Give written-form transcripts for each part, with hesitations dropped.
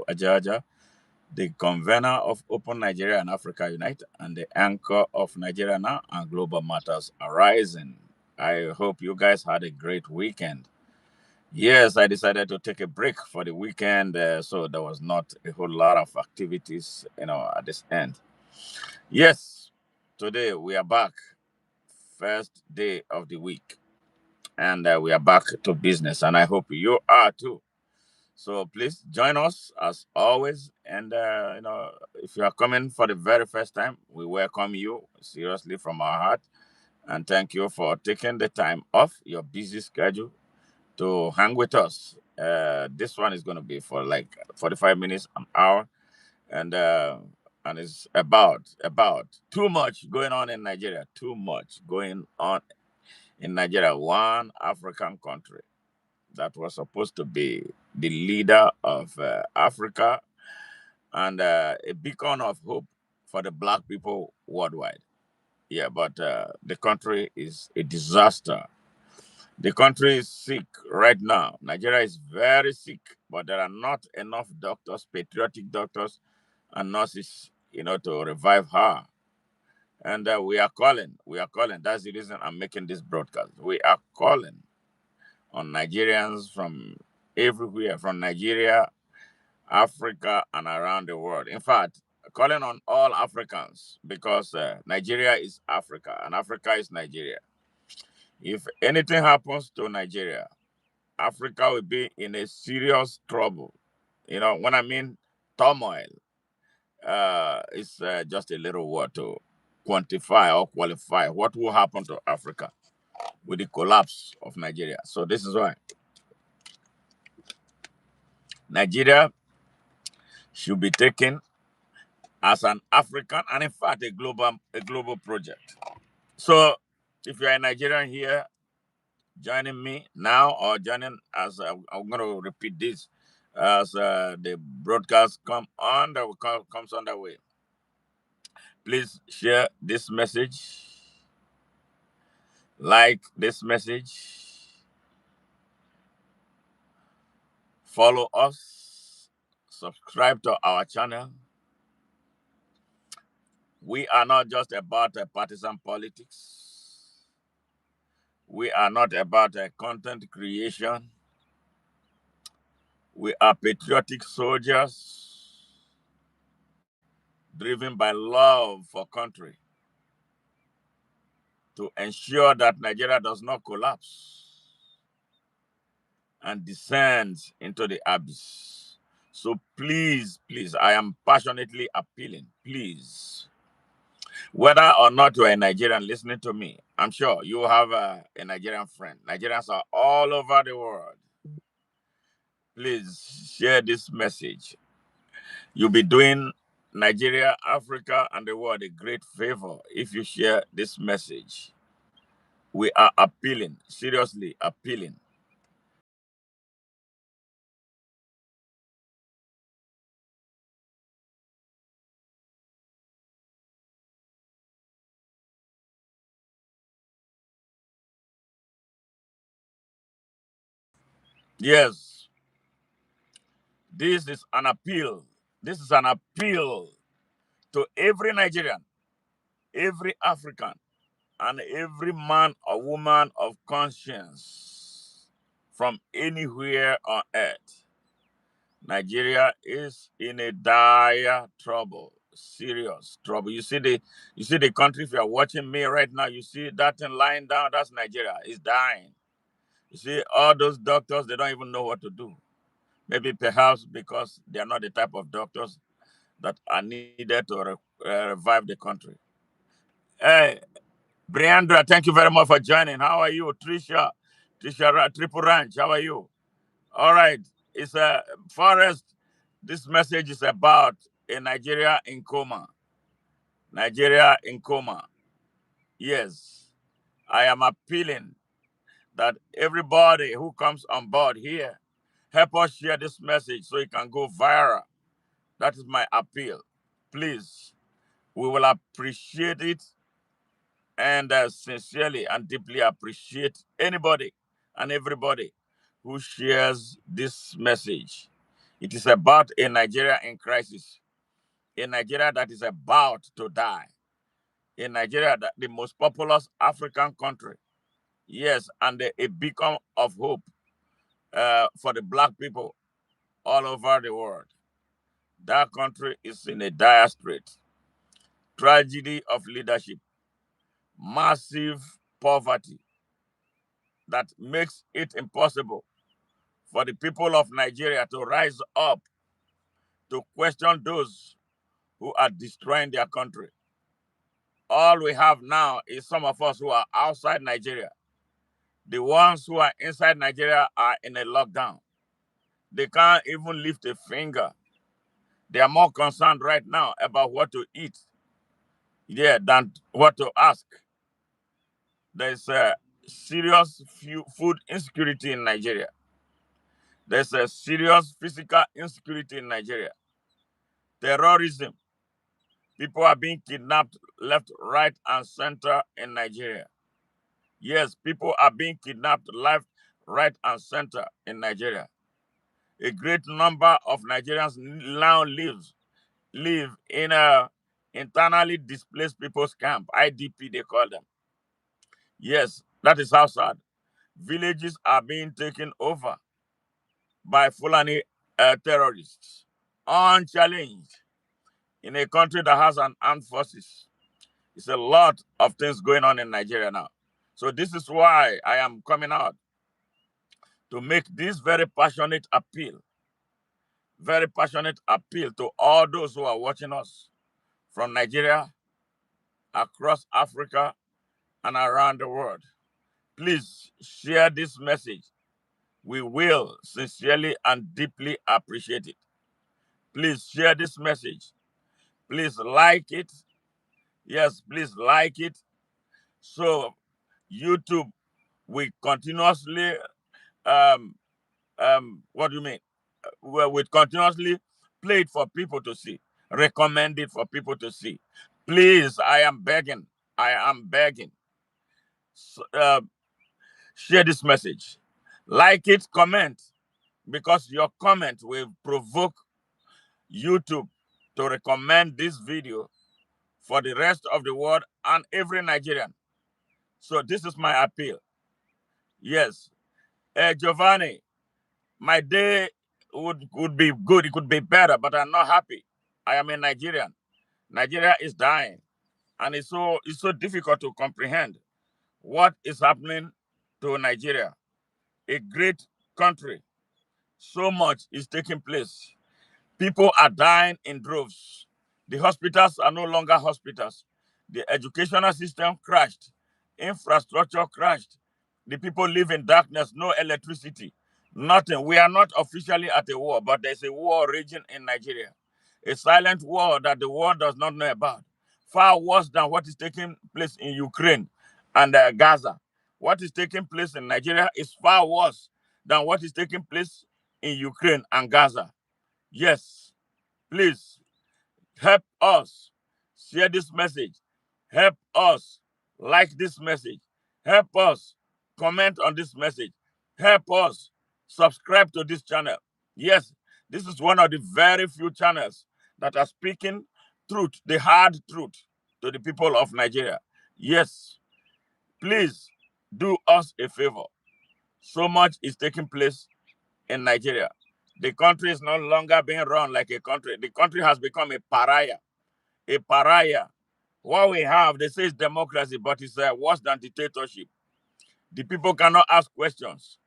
Ajaja, the convener of Open Nigeria and Africa Unite, and the anchor of Nigeria Now and Global Matters Arising. I hope you guys had a great weekend. Yes, I decided to take a break for the weekend, so there was not a whole lot of activities, at this end. Yes, today we are back, first day of the week, and we are back to business, and I hope you are too. So please join us as always. And if you are coming for the very first time, we welcome you seriously from our heart. And thank you for taking the time off your busy schedule to hang with us. This one is going to be for like 45 minutes, an hour, and it's about too much going on in Nigeria. Too much going on in Nigeria, one African country that was supposed to be the leader of Africa and a beacon of hope for the black people worldwide. Yeah, but the country is a disaster. The country is sick right now. Nigeria is very sick, but there are not enough doctors, patriotic doctors and nurses, to revive her. And we are calling. That's the reason I'm making this broadcast. We are calling on Nigerians from everywhere, from Nigeria, Africa, and around the world. In fact, calling on all Africans because Nigeria is Africa and Africa is Nigeria. If anything happens to Nigeria, Africa will be in a serious trouble. When I mean turmoil, it's just a little word to quantify or qualify what will happen to Africa with the collapse of Nigeria. So this is why Nigeria should be taken as an African and in fact a global project. So if you're a Nigerian here joining me now or joining as I'm going to repeat this as the broadcast comes on the way. Please share this message, like this message, follow us, subscribe to our channel. We are not just about partisan politics. We are not about content creation. We are patriotic soldiers driven by love for country to ensure that Nigeria does not collapse and descend into the abyss. So please, please, I am passionately appealing, please, whether or not you are a Nigerian listening to me, I'm sure you have a Nigerian friend. Nigerians are all over the world. Please share this message. You'll be doing Nigeria, Africa, and the world a great favor if you share this message. We are appealing, seriously appealing. Yes, this is an appeal. This is an appeal to every Nigerian, every African, and every man or woman of conscience from anywhere on earth. Nigeria is in a dire trouble, serious trouble. You see the country. If you are watching me right now, you see that thing lying down. That's Nigeria. It's dying. You see all those doctors. They don't even know what to do. Maybe perhaps because they are not the type of doctors that are needed to revive the country. Hey, Briandra, thank you very much for joining. How are you, Trisha Triple Ranch? How are you? All right. It's a Forest. This message is about a Nigeria in coma. Nigeria in coma. Yes. I am appealing that everybody who comes on board here help us share this message so it can go viral. That is my appeal. Please, we will appreciate it and sincerely and deeply appreciate anybody and everybody who shares this message. It is about a Nigeria in crisis, a Nigeria that is about to die, a Nigeria that the most populous African country. Yes, and a beacon of hope for the black people all over the world. That country is in a dire strait. Tragedy of leadership, massive poverty that makes it impossible for the people of Nigeria to rise up to question those who are destroying their country. All we have now is some of us who are outside Nigeria. The ones who are inside Nigeria are in a lockdown. They can't even lift a finger. They are more concerned right now about what to eat, yeah, than what to ask. There's a serious food insecurity in Nigeria. There's a serious physical insecurity in Nigeria. Terrorism. People are being kidnapped left, right, and center in Nigeria. Yes, people are being kidnapped left, right, and center in Nigeria. A great number of Nigerians now live in a internally displaced people's camp, IDP they call them. Yes, that is how sad. Villages are being taken over by Fulani terrorists, unchallenged, in a country that has an armed forces. It's a lot of things going on in Nigeria now. So this is why I am coming out to make this very passionate appeal to all those who are watching us from Nigeria, across Africa, and around the world. Please share this message. We will sincerely and deeply appreciate it. Please share this message. Please like it. Yes, please like it. So YouTube we continuously what do you mean? Well, we continuously play it for people to see, recommend it for people to see. Please, I am begging. I am begging. Share this message, like it, comment, because your comment will provoke YouTube to recommend this video for the rest of the world and every Nigerian. So this is my appeal. Yes, Giovanni, my day would be good. It could be better, but I'm not happy. I am a Nigerian. Nigeria is dying, and it's so difficult to comprehend what is happening to Nigeria, a great country. So much is taking place. People are dying in droves. The hospitals are no longer hospitals. The educational system crashed. Infrastructure crashed. The people live in darkness, no electricity, nothing. We are not officially at a war, but there's a war raging in Nigeria. A silent war that the world does not know about. Far worse than what is taking place in Ukraine and Gaza. What is taking place in Nigeria is far worse than what is taking place in Ukraine and Gaza. Yes, please help us share this message. Help us like this message. Help us comment on this message. Help us subscribe to this channel. Yes, this is one of the very few channels that are speaking truth, the hard truth, to the people of Nigeria. Yes, please do us a favor. So much is taking place in Nigeria. The country is no longer being run like a country. The country has become a pariah. A pariah. What we have, they say is democracy, but it's worse than dictatorship. The people cannot ask questions.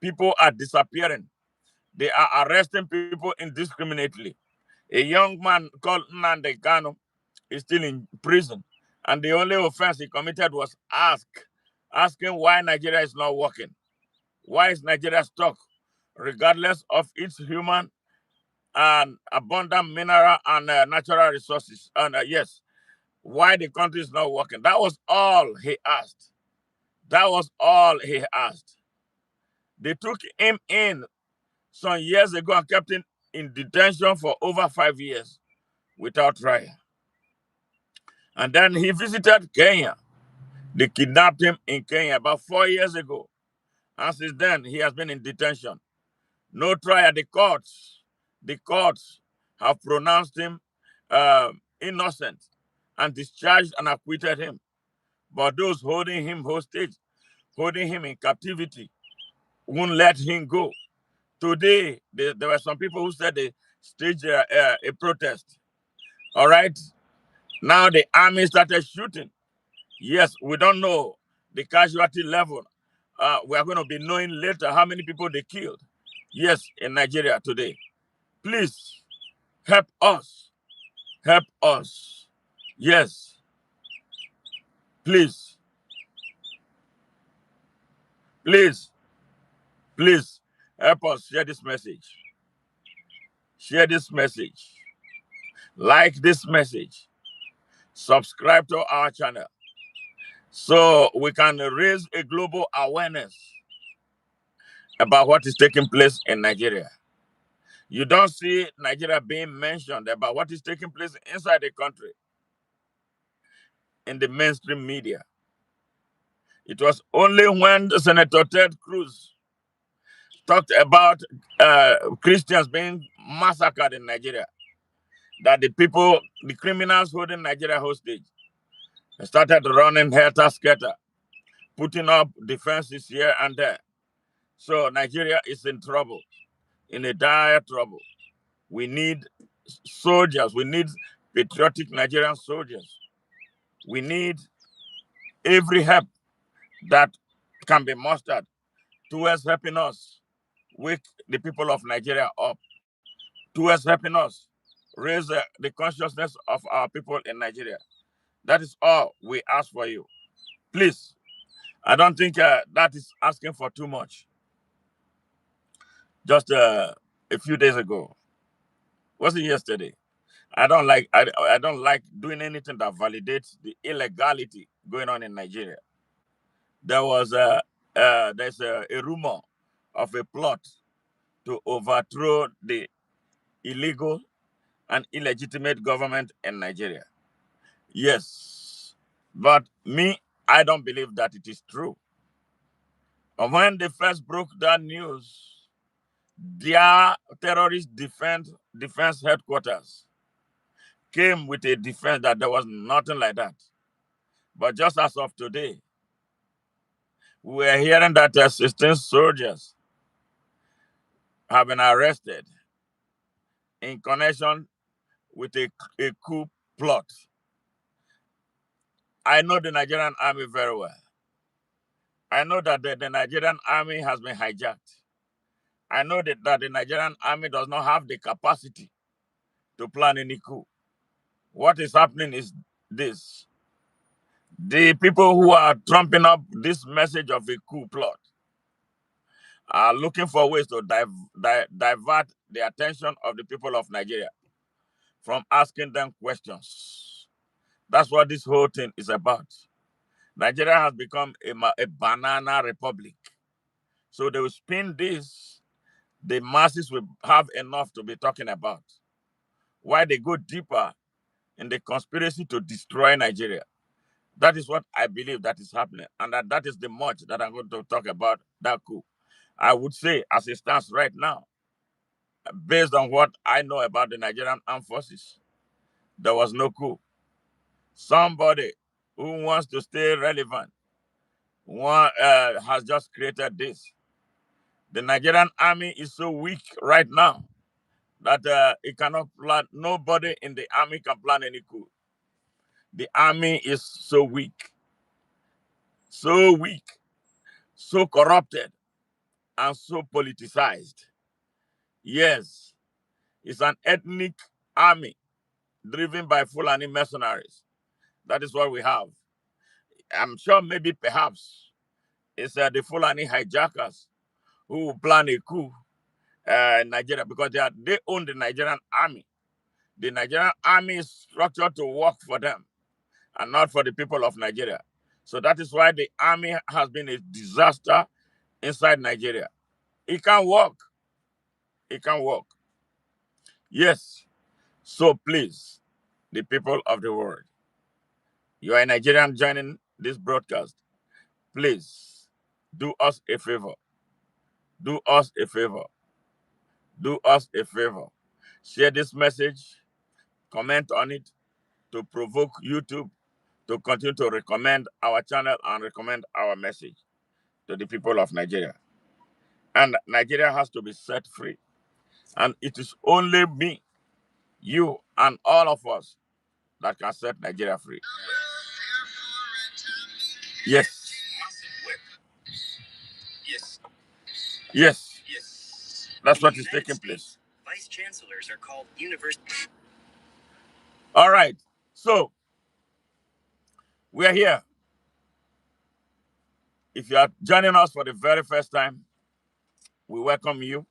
People are disappearing. They are arresting people indiscriminately. A young man called Nnamdi Kanu is still in prison, and the only offense he committed was asking why Nigeria is not working. Why is Nigeria stuck, regardless of its human and abundant mineral and natural resources? And yes, why the country is not working. That was all he asked. That was all he asked. They took him in some years ago and kept him in detention for over 5 years without trial. And then he visited Kenya. They kidnapped him in Kenya about 4 years ago. And since then, he has been in detention. No trial. The courts The courts have pronounced him innocent and discharged and acquitted him. But those holding him hostage, holding him in captivity, won't let him go. Today, there were some people who said they staged a protest. All right. Now the army started shooting. Yes, we don't know the casualty level. We are going to be knowing later how many people they killed. Yes, in Nigeria today. Please help us. Help us. Yes, please, please, please help us share this message. Share this message. Like this message. Subscribe to our channel so we can raise a global awareness about what is taking place in Nigeria. You don't see Nigeria being mentioned about what is taking place inside the country in the mainstream media. It was only when Senator Ted Cruz talked about Christians being massacred in Nigeria that the people, the criminals holding Nigeria hostage, started running helter skelter, putting up defenses here and there. So Nigeria is in trouble, in a dire trouble. We need soldiers. We need patriotic Nigerian soldiers. We need every help that can be mustered towards helping us wake the people of Nigeria up, towards helping us raise the consciousness of our people in Nigeria. That is all we ask for you. Please, I don't think that is asking for too much. Just a few days ago, was it yesterday? I don't like doing anything that validates the illegality going on in Nigeria. There was there's a rumor of a plot to overthrow the illegal and illegitimate government in Nigeria. Yes, but me, I don't believe that it is true. And when they first broke that news, their terrorist defense headquarters came with a defense that there was nothing like that. But just as of today, we are hearing that 16 soldiers have been arrested in connection with a coup plot. I know the Nigerian army very well. I know that the Nigerian army has been hijacked. I know that the Nigerian army does not have the capacity to plan any coup. What is happening is this. The people who are trumping up this message of a coup plot are looking for ways to divert the attention of the people of Nigeria from asking them questions. That's what this whole thing is about. Nigeria has become a banana republic. So they will spin this, the masses will have enough to be talking about. Why they go deeper in the conspiracy to destroy Nigeria. That is what I believe that is happening. And that is the much that I'm going to talk about that coup. I would say, as it stands right now, based on what I know about the Nigerian armed forces, there was no coup. Somebody who wants to stay relevant has just created this. The Nigerian army is so weak right now that it cannot plan. Nobody in the army can plan any coup. The army is so weak, so corrupted, and so politicized. Yes, it's an ethnic army driven by Fulani mercenaries. That is what we have. I'm sure maybe perhaps it's the Fulani hijackers who will plan a coup in Nigeria because they own the Nigerian army. The Nigerian army is structured to work for them and not for the people of Nigeria. So that is why the army has been a disaster inside Nigeria. It can work. It can work. Yes. So please, the people of the world, you are a Nigerian joining this broadcast. Please do us a favor. Do us a favor. Do us a favor. Share this message, comment on it to provoke YouTube to continue to recommend our channel and recommend our message to the people of Nigeria. And Nigeria has to be set free. And it is only me, you, and all of us that can set Nigeria free. Yes. Yes. That's what is taking place. Vice chancellors are called university. All right. So we are here. If you are joining us for the very first time, we welcome you,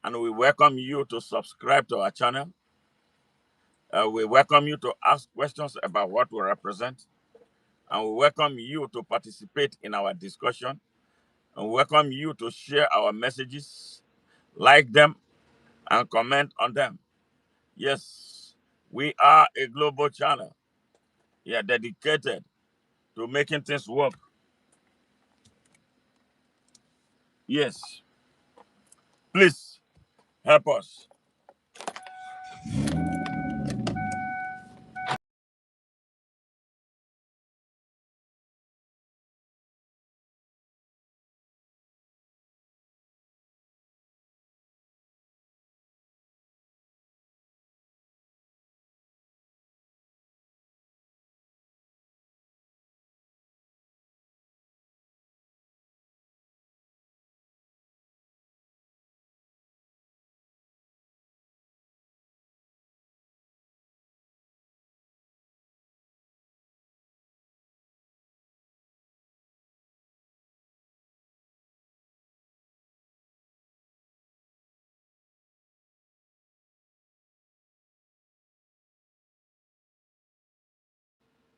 and we welcome you to subscribe to our channel. We welcome you to ask questions about what we represent, and we welcome you to participate in our discussion, and we welcome you to share our messages, like them, and comment on them. Yes, we are a global channel. We are dedicated to making things work. Yes, please help us.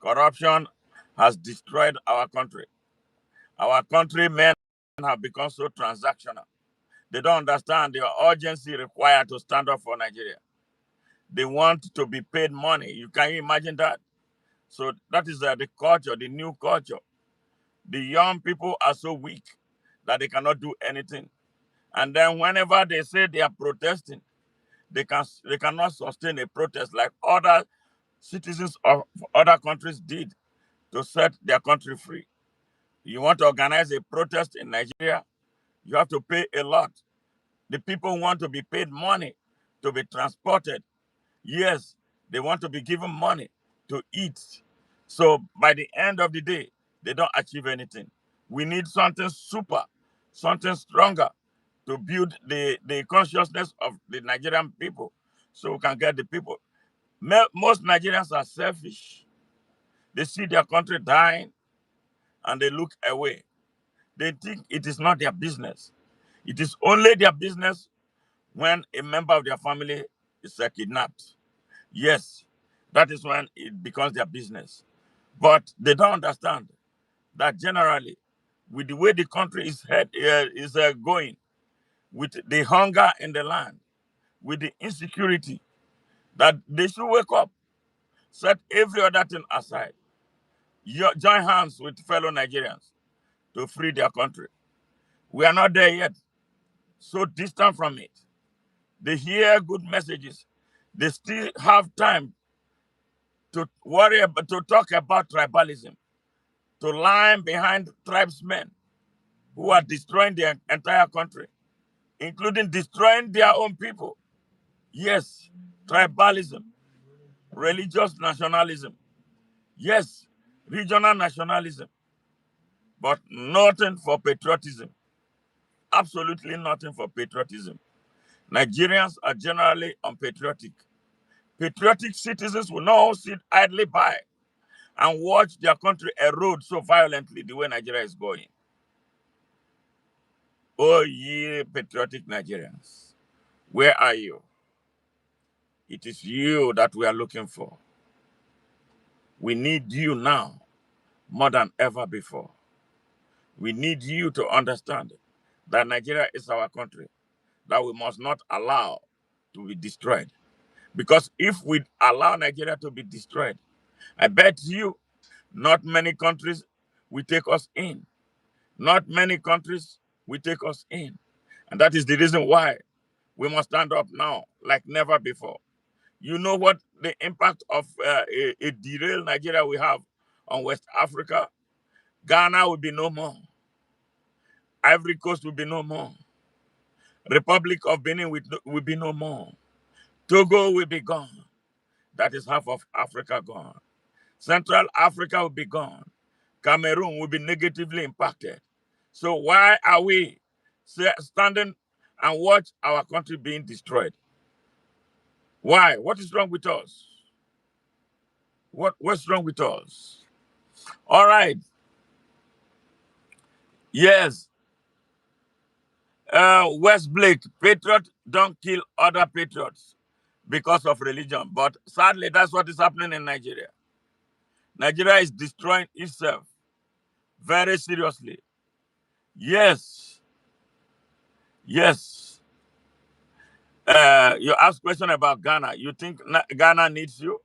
Corruption has destroyed our country. Our countrymen have become so transactional. They don't understand the urgency required to stand up for Nigeria. They want to be paid money. You can imagine that? So that is the culture, the new culture. The young people are so weak that they cannot do anything. And then whenever they say they are protesting, they cannot sustain a protest like other citizens of other countries did to set their country free. You want to organize a protest in Nigeria, you have to pay a lot. The people want to be paid money to be transported. Yes, they want to be given money to eat. So by the end of the day, they don't achieve anything. We need something super, something stronger to build the consciousness of the Nigerian people so we can get the people. Most Nigerians are selfish. They see their country dying and they look away. They think it is not their business. It is only their business when a member of their family is kidnapped. Yes, that is when it becomes their business. But they don't understand that generally, with the way the country is going, with the hunger in the land, with the insecurity, that they should wake up, set every other thing aside, join hands with fellow Nigerians to free their country. We are not there yet, so distant from it. They hear good messages. They still have time to to talk about tribalism, to line behind tribesmen who are destroying the entire country, including destroying their own people. Yes, tribalism, religious nationalism. Yes, regional nationalism, but nothing for patriotism. Absolutely nothing for patriotism. Nigerians are generally unpatriotic. Patriotic citizens will not sit idly by and watch their country erode so violently the way Nigeria is going. Oh, ye patriotic Nigerians, where are you? It is you that we are looking for. We need you now more than ever before. We need you to understand that Nigeria is our country, that we must not allow to be destroyed. Because if we allow Nigeria to be destroyed, I bet you not many countries will take us in. Not many countries will take us in. And that is the reason why We must stand up now like never before. You know what the impact of a derailed Nigeria we have on West Africa? Ghana will be no more. Ivory Coast will be no more. Republic of Benin will be no more. Togo will be gone. That is half of Africa gone. Central Africa will be gone. Cameroon will be negatively impacted. So why are we standing and watch our country being destroyed? Why? What is wrong with us? What's wrong with us? All right. Yes. West Blake, patriot don't kill other patriots because of religion. But sadly, that's what is happening in Nigeria. Nigeria is destroying itself very seriously. Yes. Yes. You asked question about Ghana. You think Ghana needs you?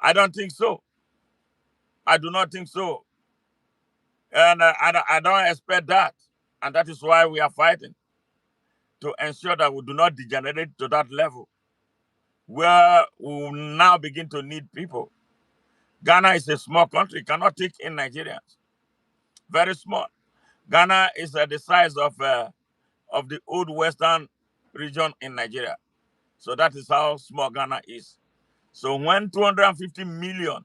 I don't think so. I do not think so. And I don't expect that. And that is why we are fighting to ensure that we do not degenerate to that level where we will now begin to need people. Ghana is a small country, cannot take in Nigerians. Very small. Ghana is the size of the old western region in Nigeria. So that is how small Ghana is. So when 250 million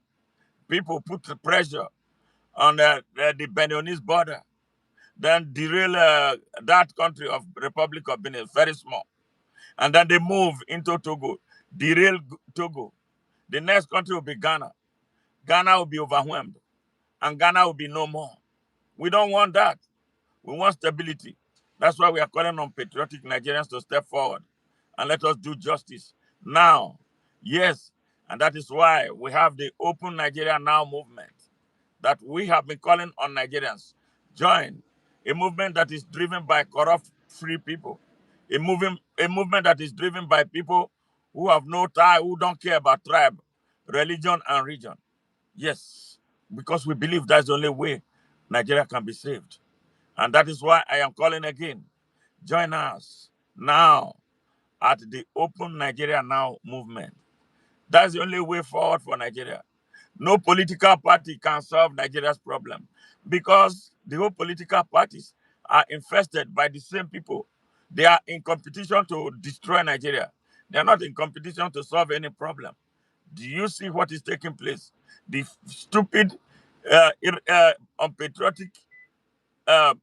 people put the pressure on the Beninese border, then derail that country of Republic of Benin, very small. And then they move into Togo, derail Togo. The next country will be Ghana. Ghana will be overwhelmed, and Ghana will be no more. We don't want that. We want stability. That's why we are calling on patriotic Nigerians to step forward and let us do justice now. Yes, and that is why we have the Open Nigeria Now movement that we have been calling on Nigerians. Join a movement that is driven by corrupt free people, a movement that is driven by people who have no tie, who don't care about tribe, religion, and region. Yes, because we believe that's the only way Nigeria can be saved. And that is why I am calling again. Join us now at the Open Nigeria Now movement. That's the only way forward for Nigeria. No political party can solve Nigeria's problem because the whole political parties are infested by the same people. They are in competition to destroy Nigeria. They are not in competition to solve any problem. Do you see what is taking place? The stupid, unpatriotic uh,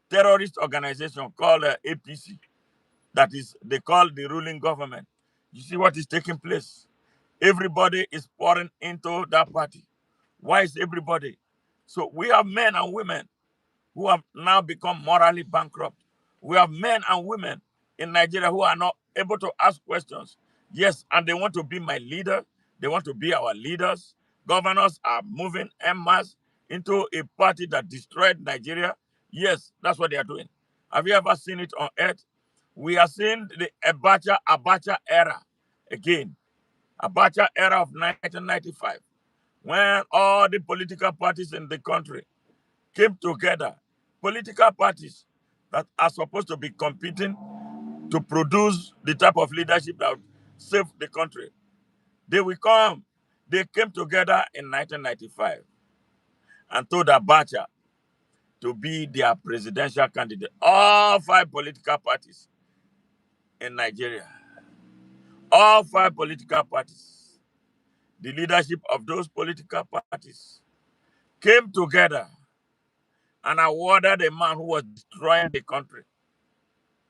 terrorist organization called APC, that is, they call the ruling government. You see what is taking place? Everybody is pouring into that party. Why is everybody? So we have men and women who have now become morally bankrupt. We have men and women in Nigeria who are not able to ask questions. Yes, and they want to be my leader. They want to be our leaders. Governors are moving en masse into a party that destroyed Nigeria. Yes, that's what they are doing. Have you ever seen it on earth? We are seeing the Abacha era again. Abacha era of 1995, when all the political parties in the country came together, political parties that are supposed to be competing to produce the type of leadership that would save the country. They will come. They came together in 1995 and told Abacha to be their presidential candidate. All five political parties in Nigeria, all five political parties, the leadership of those political parties came together and awarded a man who was destroying the country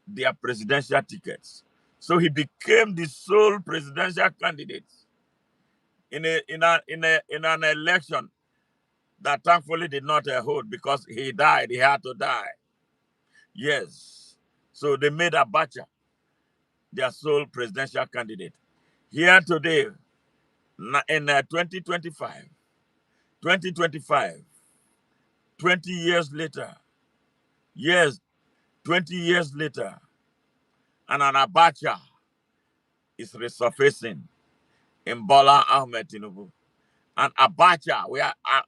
their presidential tickets. So he became the sole presidential candidate in an election that thankfully did not hold because he died. He had to die. Yes. So they made Abacha their sole presidential candidate. Here today, in 2025, 2025, 20 years later, yes, 20 years later, and an Abacha is resurfacing in Bola Ahmed Tinubu. And Abacha,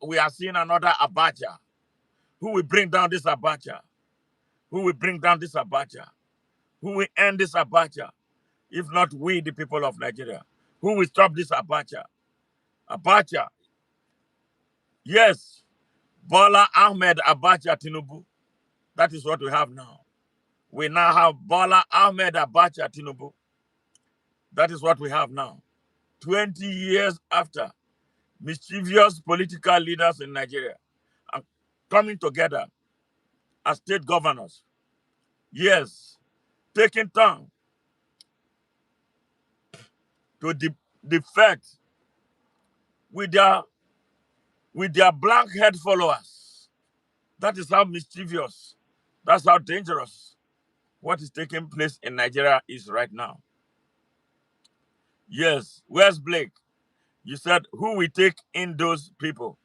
we are seeing another Abacha. Who will bring down this Abacha? Who will bring down this Abacha? Who will end this Abacha? If not we, the people of Nigeria. Who will stop this Abacha? Abacha. Yes. Bola Ahmed Abacha Tinubu. That is what we have now. We now have Bola Ahmed Abacha Tinubu. That is what we have now. 20 years after, mischievous political leaders in Nigeria are coming together as state governors. Yes, taking time to defect with their black head followers. That is how mischievous, that's how dangerous what is taking place in Nigeria is right now. Yes, where's Blake? You said, who will take in those people?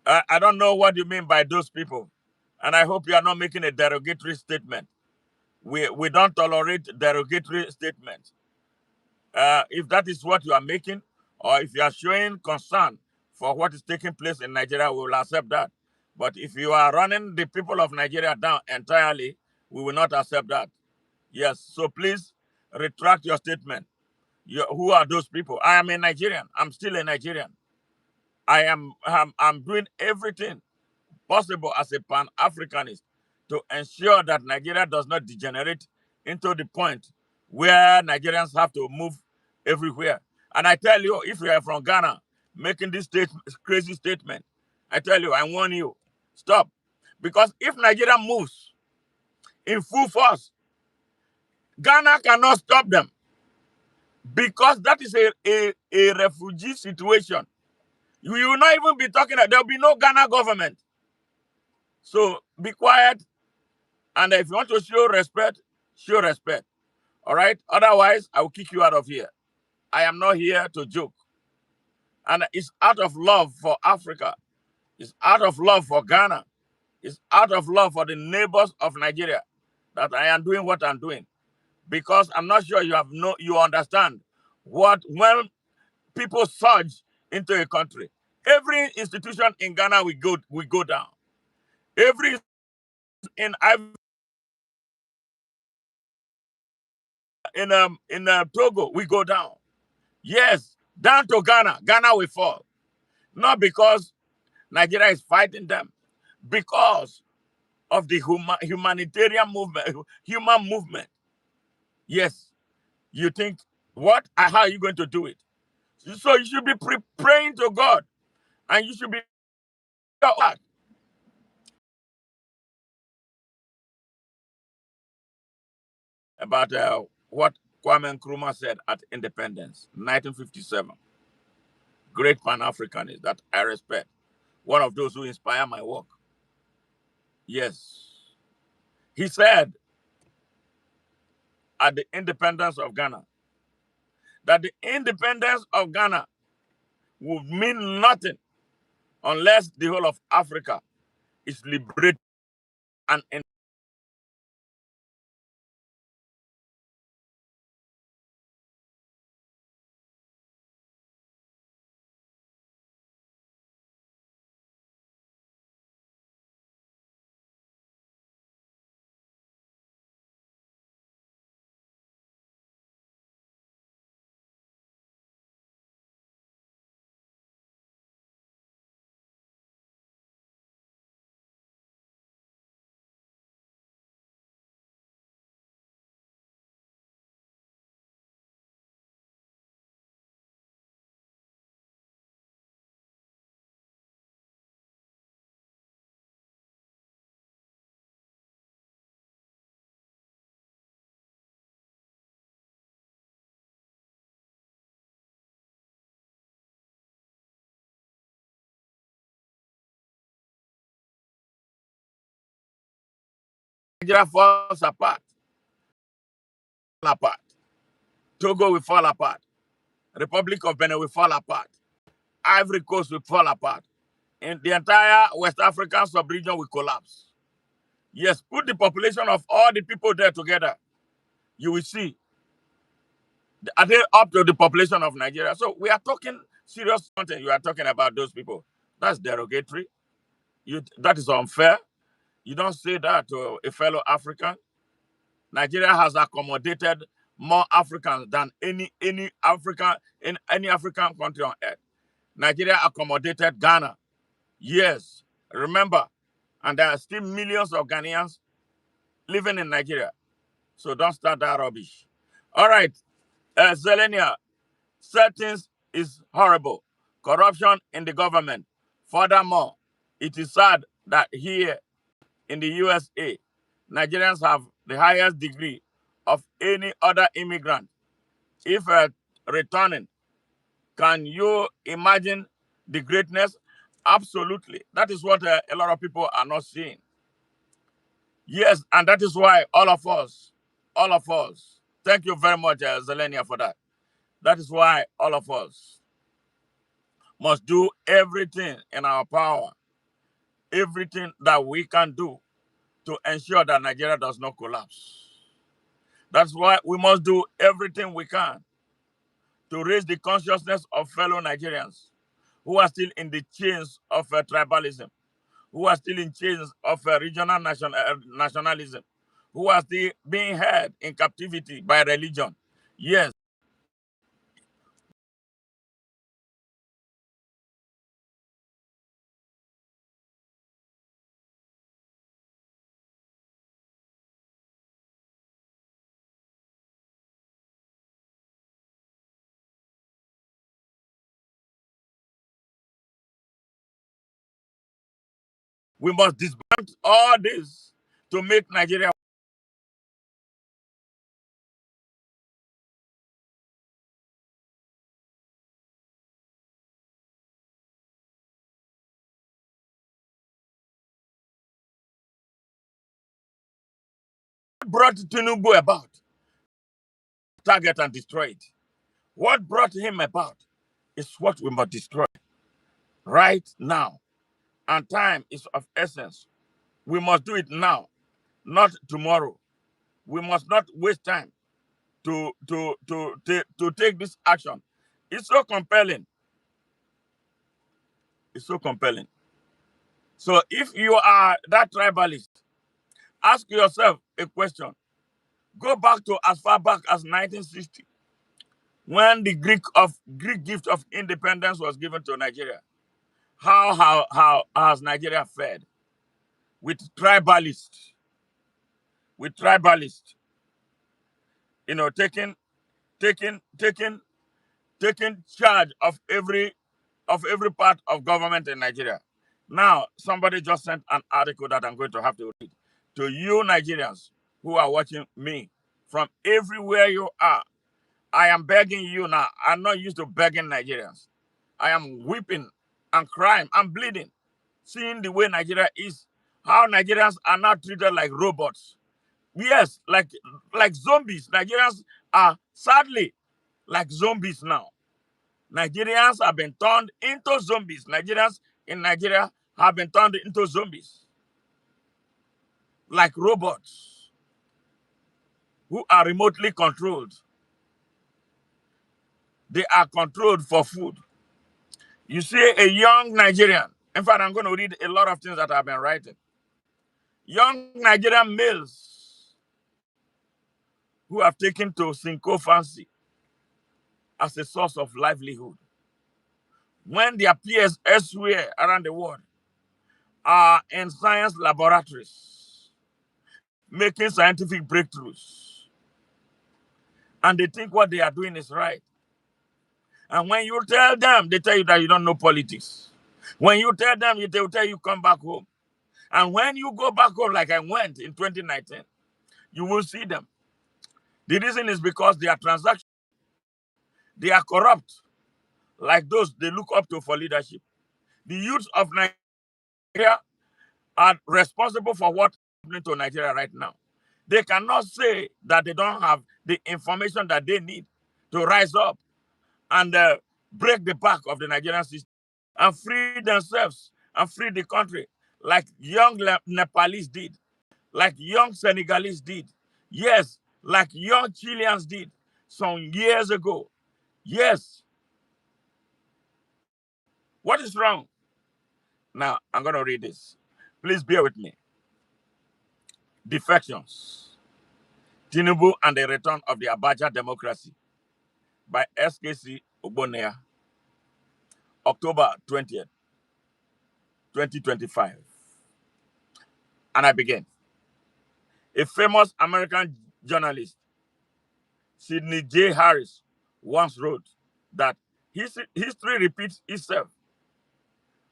I don't know what you mean by those people. And I hope you are not making a derogatory statement. We don't tolerate derogatory statements. If that is what you are making, or if you are showing concern for what is taking place in Nigeria, we will accept that. But if you are running the people of Nigeria down entirely, we will not accept that. Yes, so please retract your statement. Who are those people? I am a Nigerian. I'm still a Nigerian. I'm doing everything possible as a Pan-Africanist to ensure that Nigeria does not degenerate into the point where Nigerians have to move everywhere. And I tell you, if you are from Ghana making this crazy statement, I tell you, I warn you, stop. Because if Nigeria moves in full force, Ghana cannot stop them. Because that is a refugee situation. You will not even be talking, there will be no Ghana government. So be quiet. And if you want to show respect, show respect. All right? Otherwise, I will kick you out of here. I am not here to joke. And it's out of love for Africa. It's out of love for Ghana. It's out of love for the neighbors of Nigeria that I am doing what I'm doing. Because I'm not sure you understand what when people surge into a country. Every institution in Ghana will go down. Every in Togo we go down. Yes, down to Ghana. Ghana will fall. Not because Nigeria is fighting them, because of the humanitarian movement, human movement. Yes, you think, what? How are you going to do it? So you should be praying to God, and you should be about what Kwame Nkrumah said at independence, 1957. Great Pan-Africanist that I respect. One of those who inspire my work. Yes. He said at the independence of Ghana that the independence of Ghana would mean nothing unless the whole of Africa is liberated and Nigeria falls apart. Togo will fall apart. Republic of Benin will fall apart. Ivory Coast will fall apart. And the entire West African sub-region will collapse. Yes, put the population of all the people there together. You will see. Are they up to the population of Nigeria? So we are talking serious content. You are talking about those people. That's derogatory. That is unfair. You don't say that to a fellow African. Nigeria has accommodated more Africans than any African country on earth. Nigeria accommodated Ghana. Yes, remember, and there are still millions of Ghanaians living in Nigeria. So don't start that rubbish. All right, Zelenia, settings is horrible. Corruption in the government. Furthermore, it is sad that here in the USA, Nigerians have the highest degree of any other immigrant. If returning, can you imagine the greatness? Absolutely. That is what a lot of people are not seeing. Yes, and that is why all of us, thank you very much, Zelenia, for that. That is why all of us must do everything in our power, everything that we can do to ensure that Nigeria does not collapse. That's why we must do everything we can to raise the consciousness of fellow Nigerians who are still in the chains of tribalism, who are still in chains of regional nationalism, who are still being held in captivity by religion. Yes, we must disband all this to make Nigeria brought Tinubu about, target and destroy it. What brought him about is what we must destroy right now. And time is of essence. We must do it now, not tomorrow. We must not waste time to take this action. It's so compelling. It's so compelling. So if you are that tribalist, ask yourself a question. Go back to as far back as 1960, when the Greek gift of independence was given to Nigeria. How has Nigeria fared with tribalists? With tribalists, taking taking taking taking charge of every part of government in Nigeria. Now, somebody just sent an article that I'm going to have to read to you Nigerians who are watching me from everywhere you are. I am begging you now. I'm not used to begging Nigerians. I am weeping and crying. I'm bleeding, seeing the way Nigeria is, how Nigerians are now treated like robots. Yes, like zombies. Nigerians are sadly like zombies now. Nigerians have been turned into zombies. Nigerians in Nigeria have been turned into zombies, like robots who are remotely controlled. They are controlled for food. You see a young Nigerian. In fact, I'm going to read a lot of things that I've been writing. Young Nigerian males who have taken to sycophancy as a source of livelihood, when their peers elsewhere around the world are in science laboratories making scientific breakthroughs, and they think what they are doing is right. And when you tell them, they tell you that you don't know politics. When you tell them, they will tell you come back home. And when you go back home, like I went in 2019, you will see them. The reason is because they are transactional, they are corrupt, like those they look up to for leadership. The youths of Nigeria are responsible for what's happening to Nigeria right now. They cannot say that they don't have the information that they need to rise up and break the back of the Nigerian system and free themselves and free the country like young Nepalese did, like young Senegalese did. Yes, like young Chileans did some years ago. Yes. What is wrong? Now, I'm going to read this. Please bear with me. Defections. Tinubu and the Return of the Abacha Democracy by SKC Ogbonea, October 20th, 2025. And I begin. A famous American journalist, Sidney J. Harris, once wrote that history repeats itself,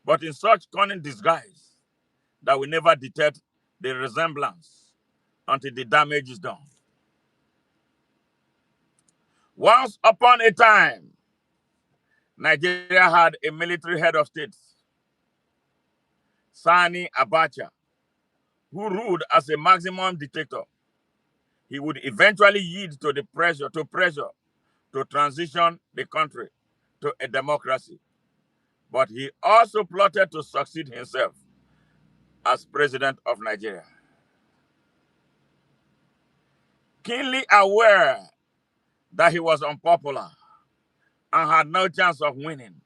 but in such cunning disguise that we never detect the resemblance until the damage is done. Once upon a time, Nigeria had a military head of state, Sani Abacha, who ruled as a maximum dictator. He would eventually yield to the pressure to transition the country to a democracy. But he also plotted to succeed himself as president of Nigeria. Keenly aware that he was unpopular and had no chance of winning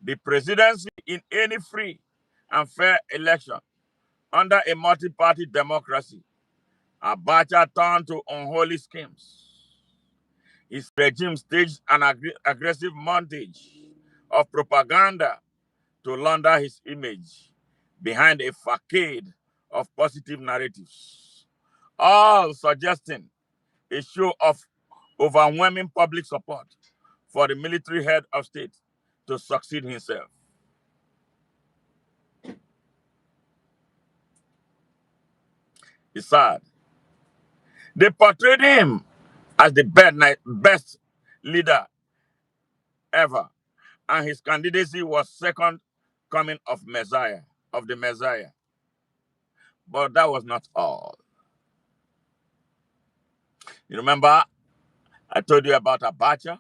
the presidency in any free and fair election under a multi-party democracy, Abacha turned to unholy schemes. His regime staged an aggressive montage of propaganda to launder his image behind a facade of positive narratives, all suggesting a show of overwhelming public support for the military head of state to succeed himself. It's sad. They portrayed him as the best leader ever, and his candidacy was second coming of the Messiah. But that was not all. You remember I told you about Abacha?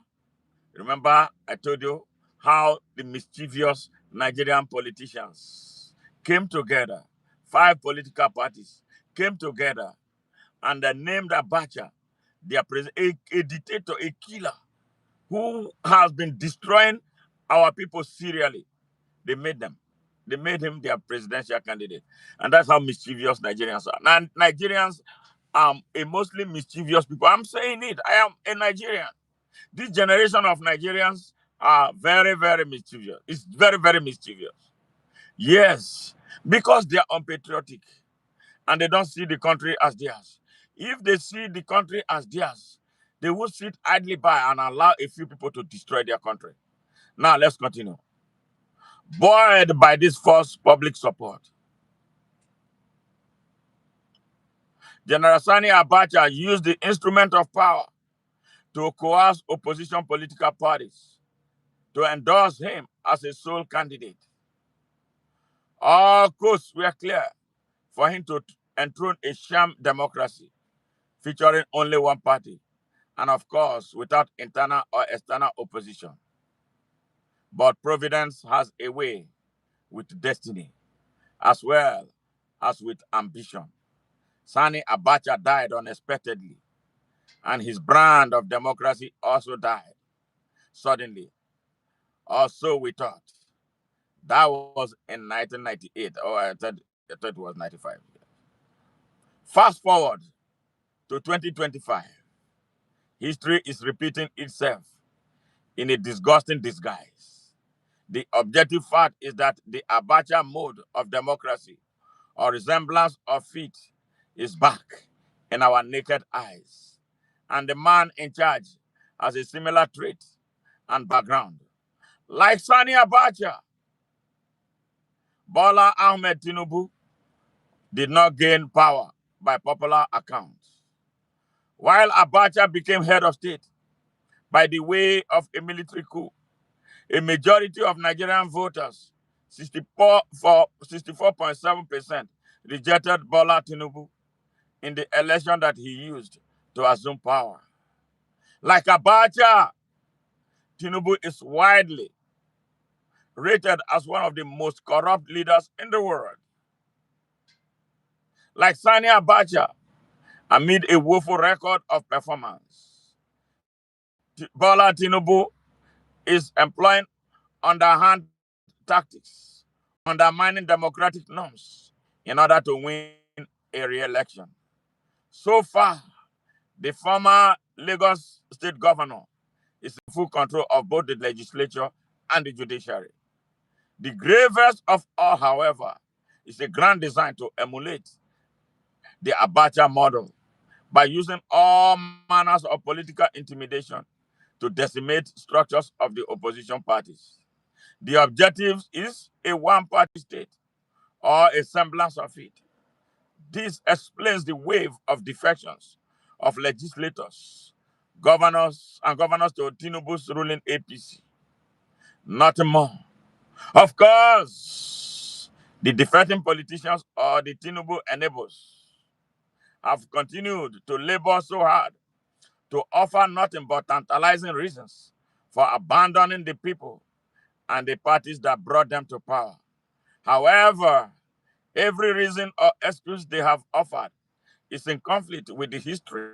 Remember I told you how the mischievous Nigerian politicians came together, five political parties came together, and they named Abacha their president, a dictator, a killer who has been destroying our people serially. They made them. They made him their presidential candidate. And that's how mischievous Nigerians are. Now, Nigerians are a mostly mischievous people. I'm saying it. I am a Nigerian. This generation of Nigerians are very, very mischievous. It's very, very mischievous. Yes, because they are unpatriotic and they don't see the country as theirs. If they see the country as theirs, they will sit idly by and allow a few people to destroy their country. Now, let's continue. Buoyed by this false public support, General Sani Abacha used the instrument of power to coerce opposition political parties to endorse him as a sole candidate. All coasts were clear for him to enthrone a sham democracy featuring only one party, and of course, without internal or external opposition. But Providence has a way with destiny as well as with ambition. Sani Abacha died unexpectedly, and his brand of democracy also died suddenly. Or so we thought. That was in 1998. Oh, I thought it was 95. Fast forward to 2025. History is repeating itself in a disgusting disguise. The objective fact is that the Abacha mode of democracy or resemblance of it is back in our naked eyes. And the man in charge has a similar trait and background. Like Sani Abacha, Bola Ahmed Tinubu did not gain power by popular accounts, while Abacha became head of state by the way of a military coup. A majority of Nigerian voters, 64.7%, rejected Bola Tinubu in the election that he used to assume power. Like Abacha, Tinubu is widely rated as one of the most corrupt leaders in the world. Like Sani Abacha, amid a woeful record of performance, Bola Tinubu is employing underhand tactics, undermining democratic norms in order to win a re-election. So far, The former Lagos state governor is in full control of both the legislature and the judiciary. The gravest of all, however, is a grand design to emulate the Abacha model by using all manners of political intimidation to decimate structures of the opposition parties. The objective is a one-party state or a semblance of it. This explains the wave of defections of legislators, governors to Tinubu's ruling APC. Nothing more. Of course, the defecting politicians or the Tinubu enablers have continued to labor so hard to offer nothing but tantalizing reasons for abandoning the people and the parties that brought them to power. However, every reason or excuse they have offered is in conflict with the history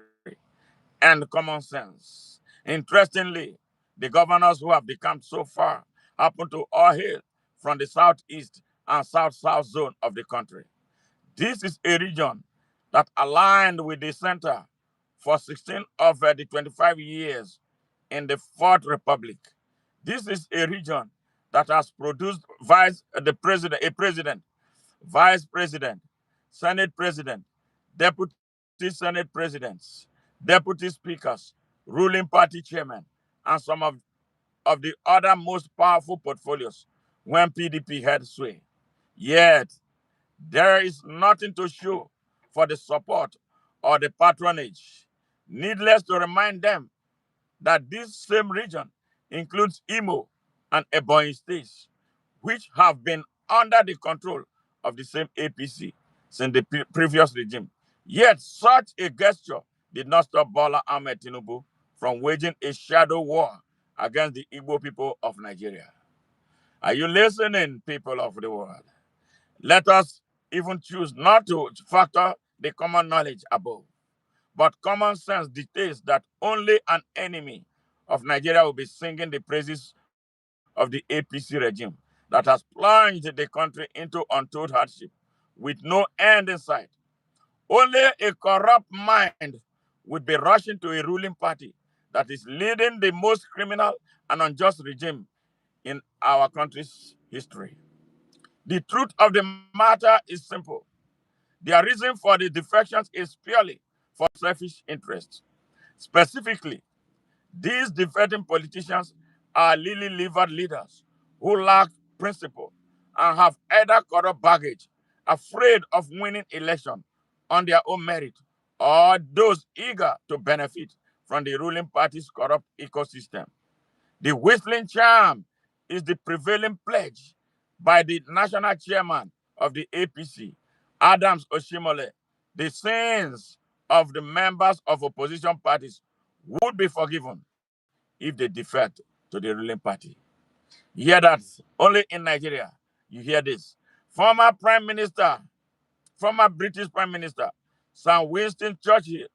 and common sense. Interestingly, the governors who have become so far happen to all hail from the southeast and south-south zone of the country. This is a region that aligned with the center for 16 of the 25 years in the Fourth Republic. This is a region that has produced a president, vice president, senate president, deputy senate presidents, deputy speakers, ruling party chairman, and some of the other most powerful portfolios when PDP had sway. Yet, there is nothing to show for the support or the patronage. Needless to remind them that this same region includes Imo and Ebonyi states, which have been under the control of the same APC since the previous regime. Yet such a gesture did not stop Bola Ahmed Tinubu from waging a shadow war against the Igbo people of Nigeria. Are you listening, people of the world? Let us even choose not to factor the common knowledge above. But common sense dictates that only an enemy of Nigeria will be singing the praises of the APC regime that has plunged the country into untold hardship with no end in sight. Only a corrupt mind would be rushing to a ruling party that is leading the most criminal and unjust regime in our country's history. The truth of the matter is simple. Their reason for the defections is purely for selfish interests. Specifically, these defecting politicians are lily-livered leaders who lack principle and have either corrupt baggage, afraid of winning election on their own merit, or those eager to benefit from the ruling party's corrupt ecosystem. The whistling charm is the prevailing pledge by the national chairman of the APC, Adams Oshimole. The sins of the members of opposition parties would be forgiven if they defect to the ruling party. You hear that only in Nigeria. You hear this. Former Prime Minister Former British Prime Minister Sir Winston Churchill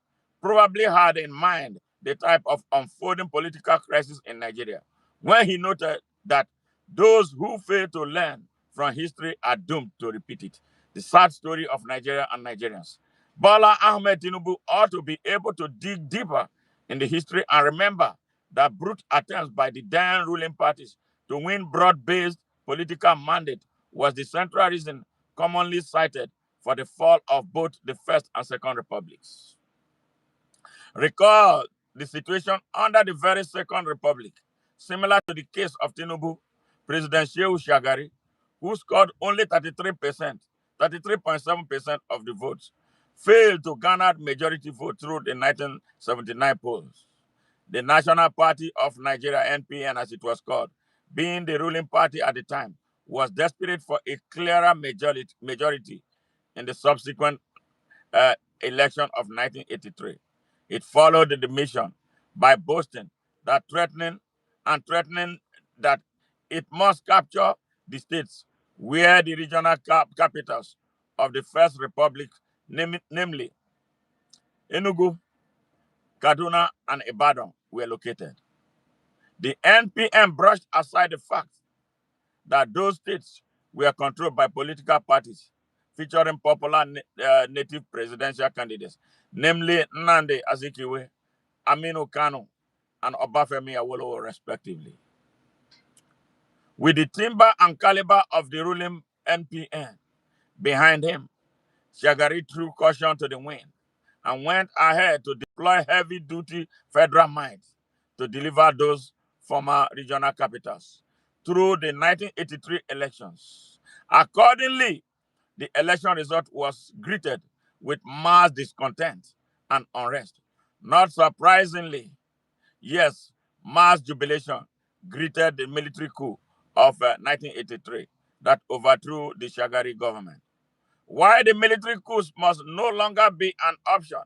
probably had in mind the type of unfolding political crisis in Nigeria when he noted that those who fail to learn from history are doomed to repeat it. The sad story of Nigeria and Nigerians. Bola Ahmed Tinubu ought to be able to dig deeper in the history and remember that brute attempts by the then ruling parties to win broad-based political mandate was the central reason commonly cited for the fall of both the First and Second Republics. Recall the situation under the very Second Republic, similar to the case of Tinubu, President Shehu Shagari, who scored only 33.7% of the votes, failed to garner majority vote through the 1979 polls. The National Party of Nigeria, NPN as it was called, being the ruling party at the time, was desperate for a clearer majority in the subsequent election of 1983. It followed the mission by boasting that threatening that it must capture the states where the regional capitals of the First Republic, namely Enugu, Kaduna, and Ibadan, were located. The NPM brushed aside the fact that those states were controlled by political parties featuring popular native presidential candidates. namely Nnamdi Azikiwe, Aminu Kano, and Obafemi Awolowo, respectively. With the timber and caliber of the ruling NPN behind him, Shagari threw caution to the wind and went ahead to deploy heavy-duty federal might to deliver those former regional capitals through the 1983 elections. Accordingly, the election result was greeted with mass discontent and unrest. Not surprisingly, yes, mass jubilation greeted the military coup of 1983 that overthrew the Shagari government. While the military coups must no longer be an option,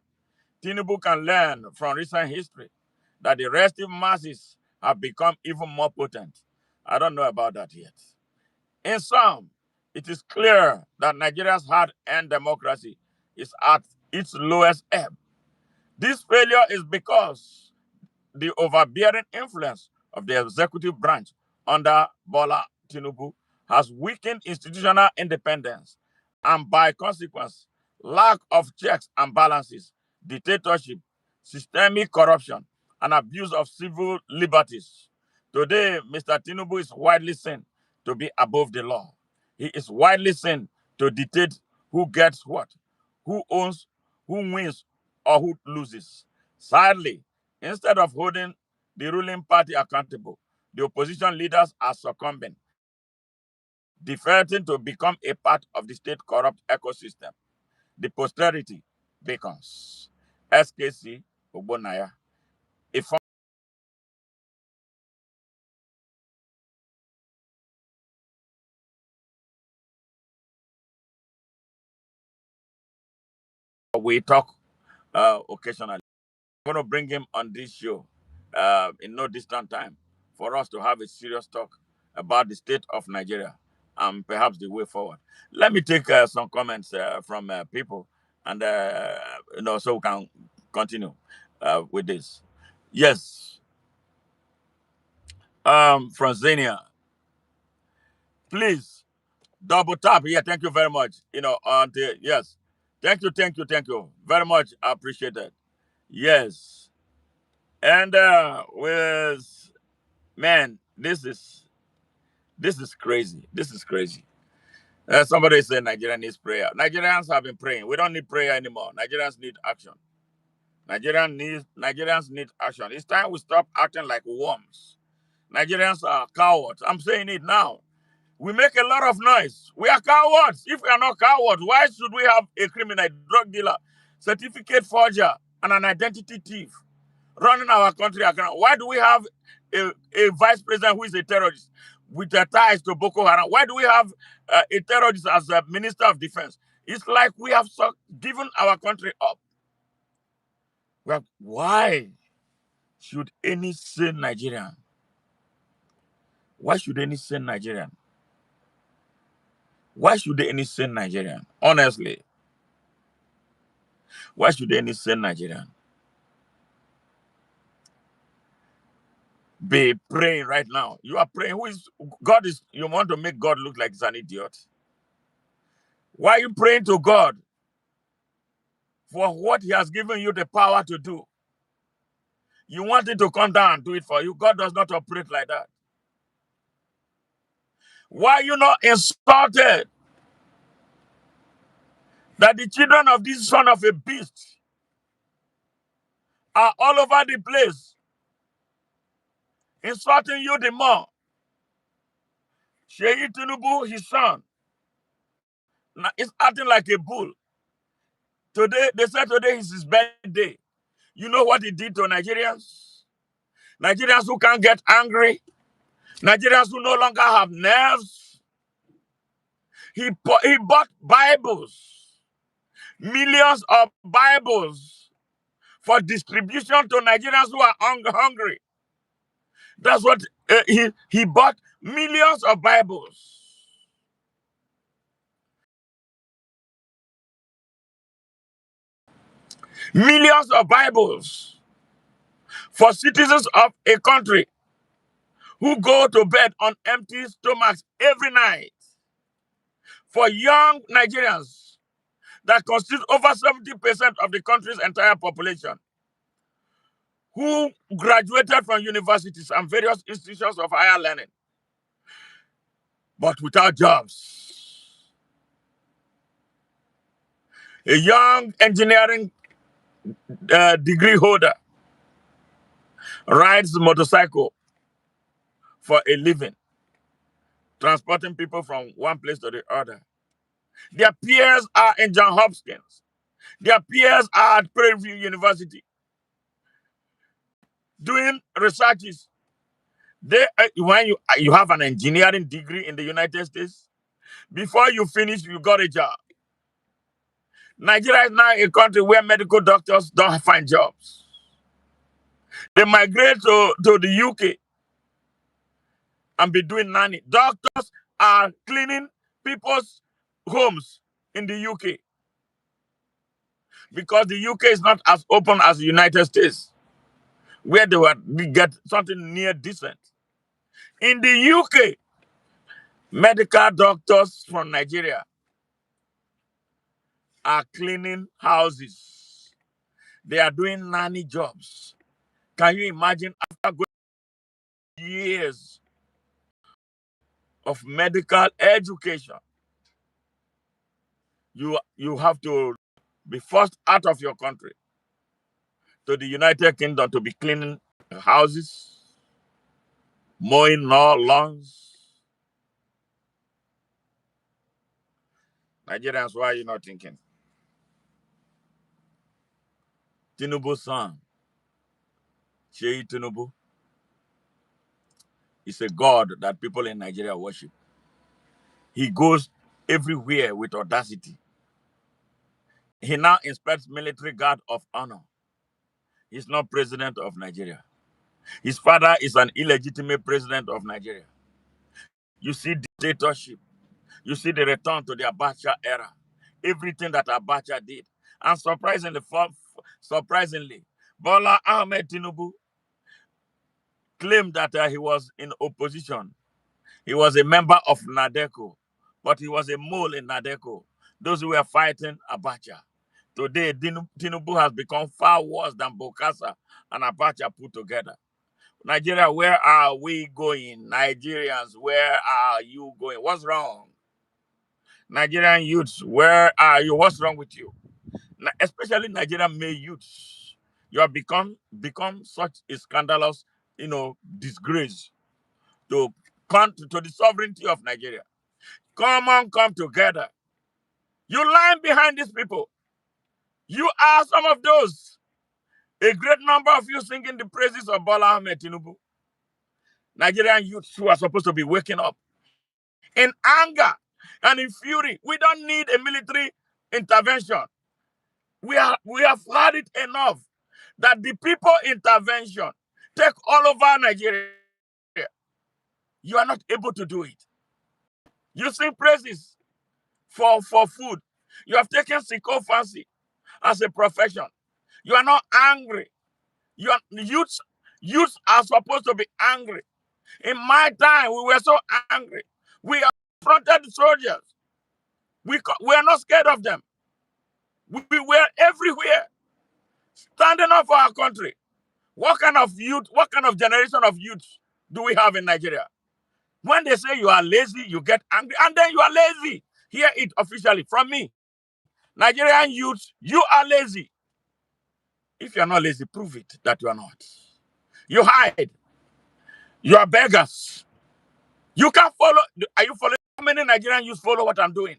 Tinubu can learn from recent history that the restive masses have become even more potent. I don't know about that yet. In sum, it is clear that Nigeria's hard-earned democracy is at its lowest ebb. This failure is because the overbearing influence of the executive branch under Bola Tinubu has weakened institutional independence and, by consequence, lack of checks and balances, dictatorship, systemic corruption, and abuse of civil liberties. Today, Mr. Tinubu is widely seen to be above the law. He is widely seen to dictate who gets what, who owns, who wins, or who loses. Sadly, instead of holding the ruling party accountable, the opposition leaders are succumbing, defaulting to become a part of the state corrupt ecosystem. The posterity beckons. SKC Ogbonaya. If we talk occasionally, I'm going to bring him on this show in no distant time for us to have a serious talk about the state of Nigeria and perhaps the way forward. Let me take some comments from people, and so we can continue with this. Yes, from Zania, please double tap here. Thank you very much. Yes, thank you very much. I appreciate that. Yes, and with man, this is crazy. This is crazy. Somebody said Nigeria needs prayer. Nigerians have been praying. We don't need prayer anymore. Nigerians need action. Nigerians need action. It's time we stop acting like worms. Nigerians are cowards. I'm saying it now. We make a lot of noise. We are cowards. If we are not cowards, why should we have a criminal, drug dealer, certificate forger, and an identity thief running our country account? Why do we have a vice president who is a terrorist with ties to Boko Haram? Why do we have a terrorist as a minister of defense? It's like we have given our country up. Why should any sane Nigerian, why should any sane Nigerian, why should any sane Nigerian, honestly, why should any sane Nigerian be praying right now? You are praying. You want to make God look like he's an idiot. Why are you praying to God for what he has given you the power to do? You want it to come down and do it for you. God does not operate like that. Why are you not insulted that the children of this son of a beast are all over the place, insulting you the more? Sheyi Tinubu, his son, is acting like a bull. Today, they said today is his birthday. You know what he did to Nigerians? Nigerians who can't get angry. Nigerians who no longer have nerves. He bought Bibles, millions of Bibles for distribution to Nigerians who are hungry. That's what he bought, millions of Bibles. Millions of Bibles for citizens of a country who go to bed on empty stomachs every night. For young Nigerians that constitute over 70% of the country's entire population, who graduated from universities and various institutions of higher learning, but without jobs. A young engineering degree holder rides a motorcycle for a living, transporting people from one place to the other. Their peers are in John Hopkins. Their peers are at Prairie View University doing researches. When you have an engineering degree in the United States, before you finish, you got a job. Nigeria is now a country where medical doctors don't find jobs. They migrate to the UK and be doing nanny. Doctors are cleaning people's homes in the UK because the UK is not as open as the United States, where they get something near decent. In the UK, medical doctors from Nigeria are cleaning houses. They are doing nanny jobs. Can you imagine, after going years of medical education, you have to be forced out of your country to the United Kingdom to be cleaning houses, mowing lawns? Nigerians, why are you not thinking? Tinubu's son, Sheyi Tinubu, is a god that people in Nigeria worship. He goes everywhere with audacity. He now inspects military guard of honor. He's not president of Nigeria. His father is an illegitimate president of Nigeria. You see dictatorship. You see the return to the Abacha era. Everything that Abacha did. And surprisingly, Bola Ahmed Tinubu claimed that he was in opposition. He was a member of Nadeco, but he was a mole in Nadeco. Those who were fighting Abacha. Today, Tinubu has become far worse than Bokassa and Abacha put together. Nigeria, where are we going? Nigerians, where are you going? What's wrong? Nigerian youths, where are you? What's wrong with you? Especially Nigerian male youths. You have become such a scandalous, disgrace to the sovereignty of Nigeria. Come on, come together. You line behind these people. You are some of those. A great number of you singing the praises of Bola Ahmed Tinubu. Nigerian youths who are supposed to be waking up in anger and in fury. We don't need a military intervention. We have had it enough that the people intervention take all over Nigeria. You are not able to do it. You sing praises for food. You have taken sycophancy as a profession. You are not angry. Youths are supposed to be angry. In my time, we were so angry. We confronted the soldiers. We are not scared of them. We were everywhere, standing up for our country. What kind of youth, what kind of generation of youth do we have in Nigeria? When they say you are lazy, you get angry, and then you are lazy. Hear it officially from me. Nigerian youths, you are lazy. If you are not lazy, prove it that you are not. You hide. You are beggars. You can't follow. Are you following? How many Nigerian youths follow what I'm doing?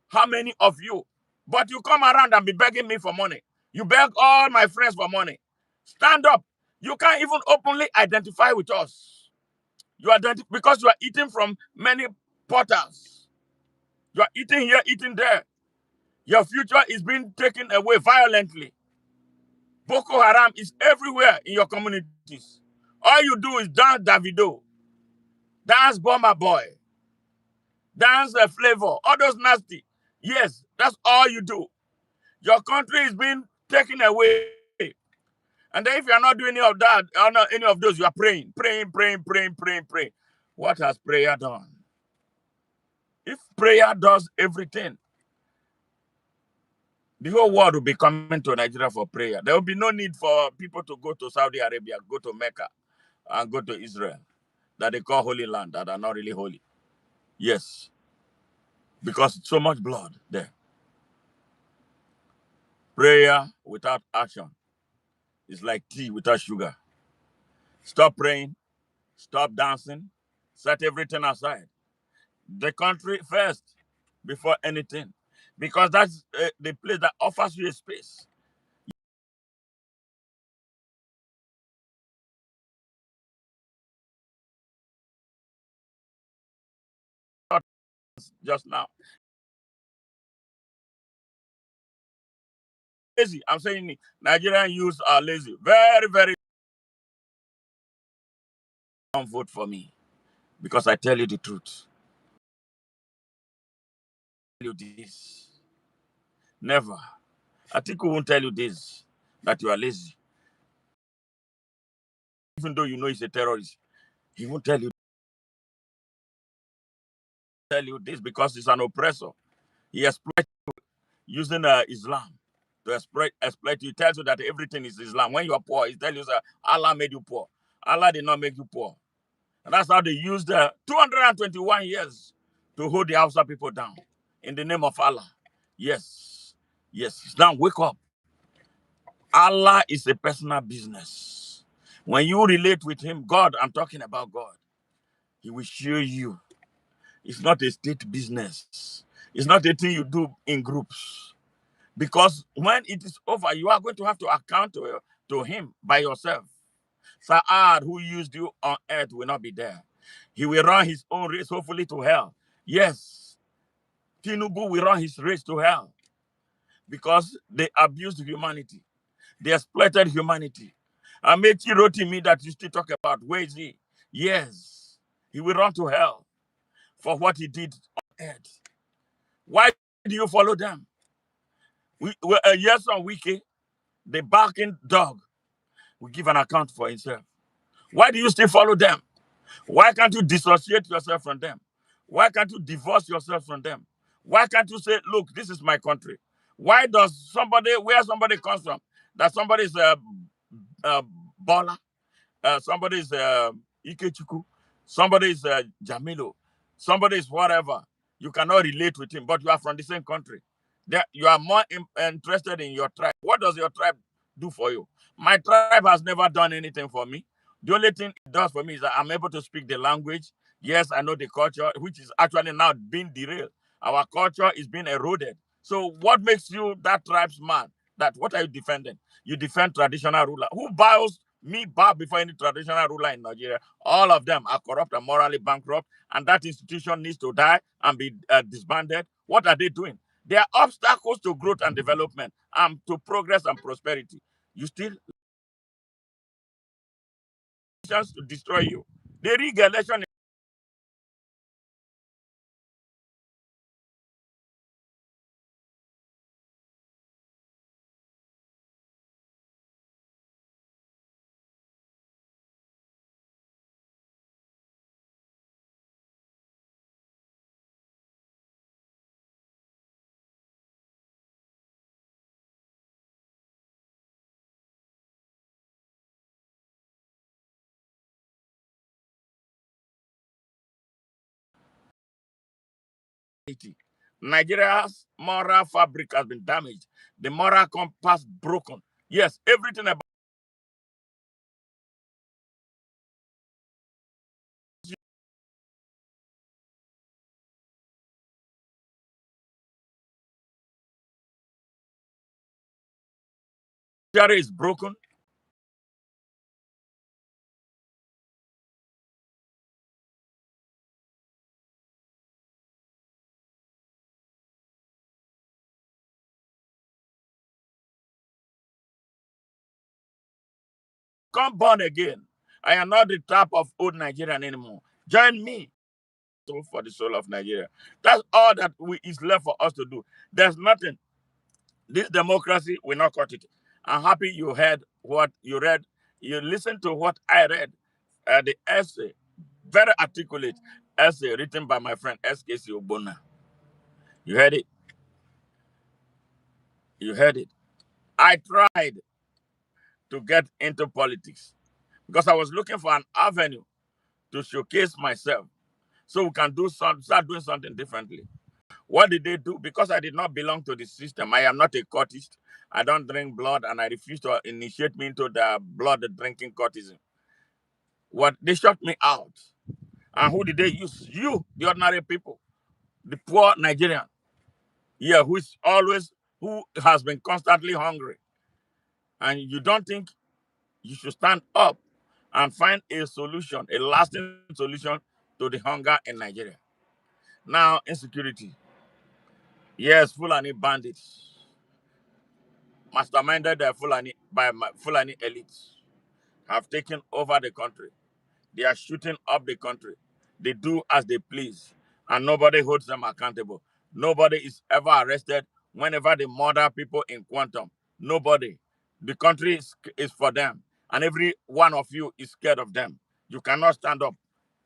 How many of you? But you come around and be begging me for money. You beg all my friends for money. Stand up. You can't even openly identify with us. Because you are eating from many portals. You are eating here, eating there. Your future is being taken away violently. Boko Haram is everywhere in your communities. All you do is dance Davido, dance Bomber Boy, dance Flavor, all those nasty. Yes, that's all you do. Your country is being taken away. And then if you are not doing any of that, or not any of those, you are praying, praying, praying, praying, praying, praying. What has prayer done? If prayer does everything, The whole world will be coming to Nigeria for prayer. There will be no need for people to go to Saudi Arabia, go to Mecca, and go to Israel, that they call holy land, that are not really holy. Yes, because so much blood there. Prayer without action is like tea without sugar. Stop praying, stop dancing, set everything aside. The country first before anything, because that's the place that offers you a space. Just now, lazy. I'm saying Nigerian youths are lazy. Very, very. Don't vote for me because I tell you the truth. Tell you this. Never. Atiku won't tell you this, that you are lazy. Even though you know he's a terrorist, he won't tell you this because he's an oppressor. He exploits using Islam to exploit you. He tells you that everything is Islam. When you are poor, he tells you that Allah made you poor. Allah did not make you poor. And that's how they used 221 years to hold the Hausa people down in the name of Allah. Yes. Yes. Now wake up. Allah is a personal business. When you relate with him, God, I'm talking about God, he will show you. It's not a state business. It's not a thing you do in groups. Because when it is over, you are going to have to account to him by yourself. Saad, who used you on earth, will not be there. He will run his own race, hopefully to hell. Yes, Tinubu will run his race to hell because they abused humanity. They exploited humanity. Amechi wrote in me that you still talk about. Where is he? Yes, he will run to hell for what he did on earth. Why do you follow them? Yes, on Wiki, the barking dog will give an account for himself. Why do you still follow them? Why can't you dissociate yourself from them? Why can't you divorce yourself from them? Why can't you say, look, this is my country? Why does somebody, where somebody comes from, that somebody is a baller, somebody is Ikechuku, somebody is Jamilo, somebody is whatever. You cannot relate with him, but you are from the same country. You are more interested in your tribe. What does your tribe do for you? My tribe has never done anything for me. The only thing it does for me is that I'm able to speak the language. Yes, I know the culture, which is actually now being derailed. Our culture is being eroded. So what makes you that tribe's man? That what are you defending? You defend traditional ruler. Who bows me bow before any traditional ruler in Nigeria? All of them are corrupt and morally bankrupt, and that institution needs to die and be disbanded. What are they doing? They are obstacles to growth and development and to progress and prosperity. You still chance to destroy you. The rig election in Haiti. Nigeria's moral fabric has been damaged. The moral compass broken. Yes, everything about Nigeria is broken. Come born again. I am not the type of old Nigerian anymore. Join me for the soul of Nigeria. That's all that is left for us to do. There's nothing. This democracy will not cut it. I'm happy you heard what you read. You listened to what I read. The essay, very articulate essay written by my friend S.K.C. Obona. You heard it. You heard it. I tried to get into politics because I was looking for an avenue to showcase myself so we can start doing something differently. What did they do? Because I did not belong to the system. I am not a cultist. I don't drink blood, and I refuse to initiate me into the blood drinking cultism. What they shut me out. And who did they use? You, the ordinary people, the poor Nigerian. Yeah, who has been constantly hungry. And you don't think you should stand up and find a solution, a lasting solution to the hunger in Nigeria. Now, insecurity. Yes, Fulani bandits, masterminded by Fulani elites, have taken over the country. They are shooting up the country. They do as they please, and nobody holds them accountable. Nobody is ever arrested whenever they murder people in quantum. Nobody. The country is for them, and every one of you is scared of them. You cannot stand up.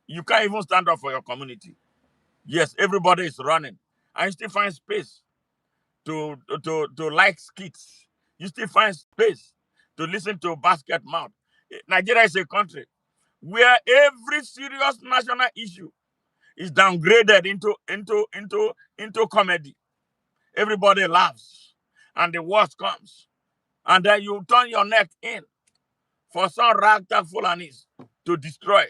You can't even stand up for your community. Yes, everybody is running. And you still find space to like skits. You still find space to listen to basket mouth. Nigeria is a country where every serious national issue is downgraded into comedy. Everybody laughs, and the worst comes, and then you turn your neck in for some ragtag Fulanis to destroy.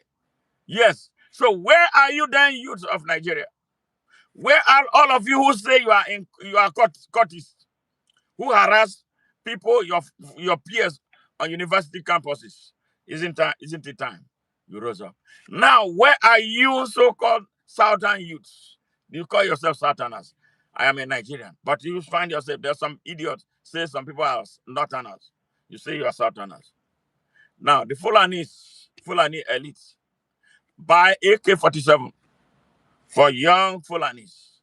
Yes. So where are you then, youths of Nigeria? Where are all of you who say you are Scottish, who harass people, your peers on university campuses? Isn't it time you rose up? Now, where are you so-called Southern youths? You call yourself Southerners. I am a Nigerian, but you find yourself, there's some idiots say some people are Northerners. You say you are Southerners. Now, the Fulani elites buy AK-47 for young Fulanis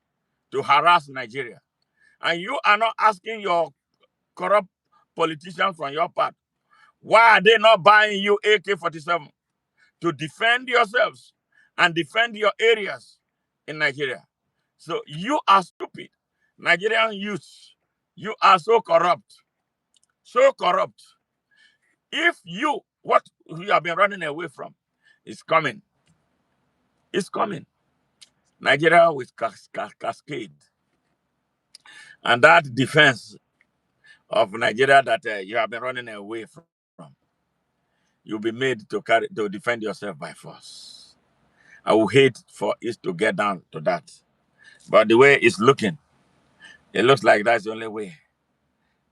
to harass Nigeria. And you are not asking your corrupt politicians from your part, why are they not buying you AK-47 to defend yourselves and defend your areas in Nigeria? So you are stupid. Nigerian youth, you are so corrupt. So corrupt. If what you have been running away from is coming, it's coming. Nigeria with cascade. And that defense of Nigeria that you have been running away from, you'll be made to defend yourself by force. I would hate for it to get down to that. But the way it's looking, it looks like that's the only way.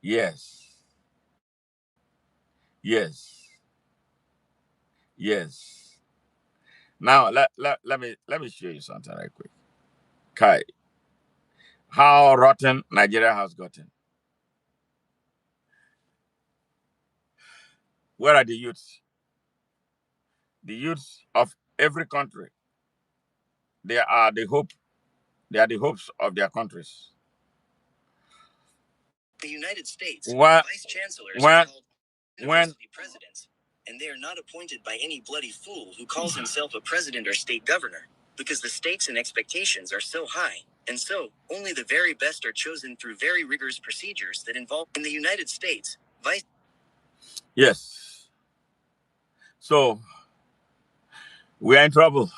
Yes. Yes. Yes. Now let me show you something right quick. Kai, how rotten Nigeria has gotten. Where are the youths? The youths of every country. They are the hope. They are the hopes of their countries. The United States, vice chancellors are called university presidents, and they are not appointed by any bloody fool who calls himself a president or state governor, because the stakes and expectations are so high, and so only the very best are chosen through very rigorous procedures that involve. In the United States, vice. Yes. So we are in trouble.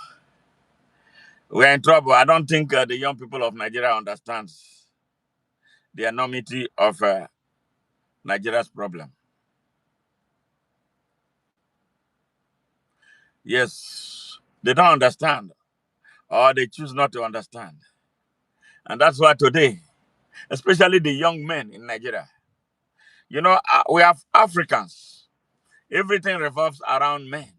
We are in trouble. I don't think the young people of Nigeria understands the enormity of Nigeria's problem. Yes, they don't understand, or they choose not to understand. And that's why today, especially the young men in Nigeria, we have Africans. Everything revolves around men.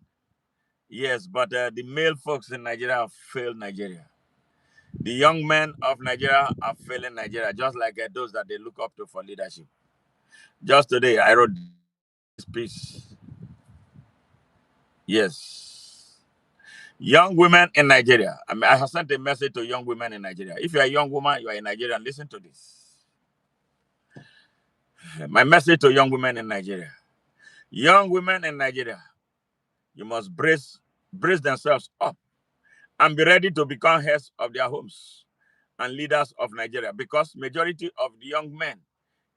Yes, but the male folks in Nigeria have failed Nigeria. The young men of Nigeria are failing Nigeria, just like those that they look up to for leadership. Just today, I wrote this piece. Yes. Young women in Nigeria. I have sent a message to young women in Nigeria. If you are a young woman, you are in Nigeria, listen to this. My message to young women in Nigeria. Young women in Nigeria, you must brace themselves up and be ready to become heads of their homes and leaders of Nigeria, because majority of the young men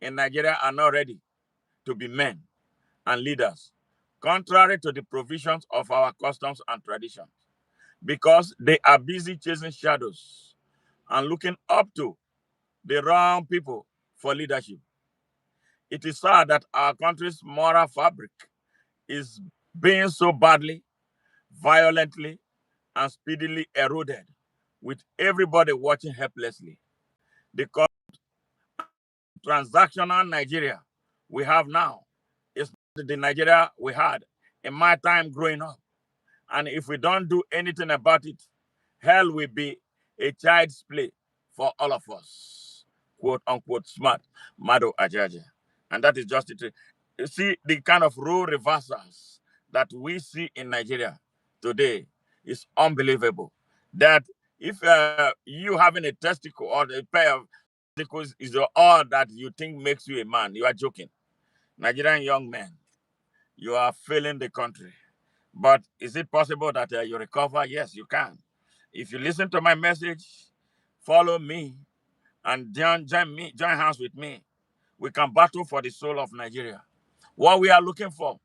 in Nigeria are not ready to be men and leaders, contrary to the provisions of our customs and traditions, because they are busy chasing shadows and looking up to the wrong people for leadership. It is sad that our country's moral fabric is being so badly, violently, and speedily eroded, with everybody watching helplessly. The transactional Nigeria we have now is not the Nigeria we had in my time growing up. And if we don't do anything about it, hell will be a child's play for all of us. Quote unquote smart Mado Ajaja. And that is just it. You see, the kind of role reversals that we see in Nigeria today is unbelievable. That if you having a testicle or a pair of testicles is all that you think makes you a man, you are joking. Nigerian young men, you are failing the country. But is it possible that you recover? Yes, you can. If you listen to my message, follow me, and join hands with me. We can battle for the soul of Nigeria. What we are looking for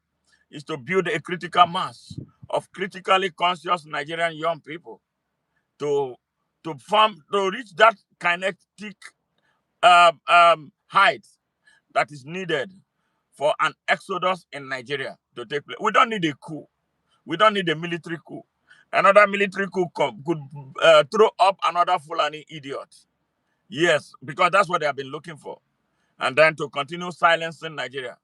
is to build a critical mass of critically conscious Nigerian young people to to reach that kinetic height that is needed for an exodus in Nigeria to take place. We don't need a coup. We don't need a military coup. Another military coup could throw up another Fulani idiot. Yes, because that's what they have been looking for. And then to continue silencing Nigeria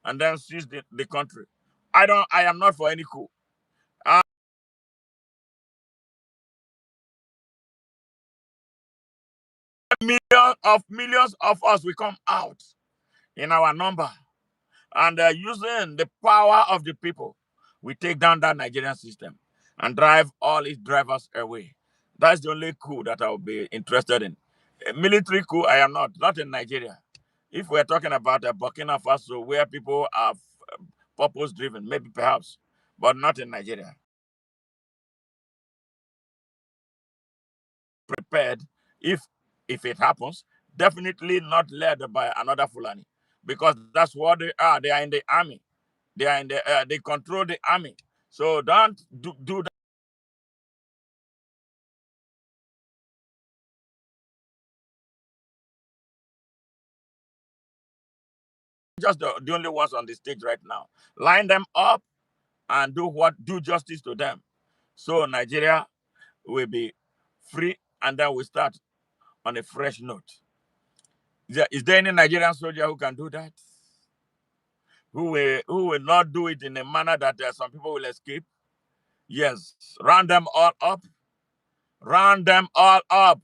and then seize the country. I am not for any coup. Uh, millions of us will come out in our number and using the power of the people, we take down that Nigerian system and drive all its drivers away. That's the only coup that I will be interested in. A military coup, I am not in Nigeria. If we're talking about Burkina Faso, where people are purpose driven, maybe perhaps, but not in Nigeria. Prepared, if if it happens, definitely not led by another Fulani, because that's what they are. They are in the army. They are in the they control the army. So don't do that. Just the only ones on the stage right now. Line them up and do justice to them. So Nigeria will be free, and then we start on a fresh note. Is there any Nigerian soldier who can do that? Who will not do it in a manner that some people will escape? Yes. Round them all up. Round them all up.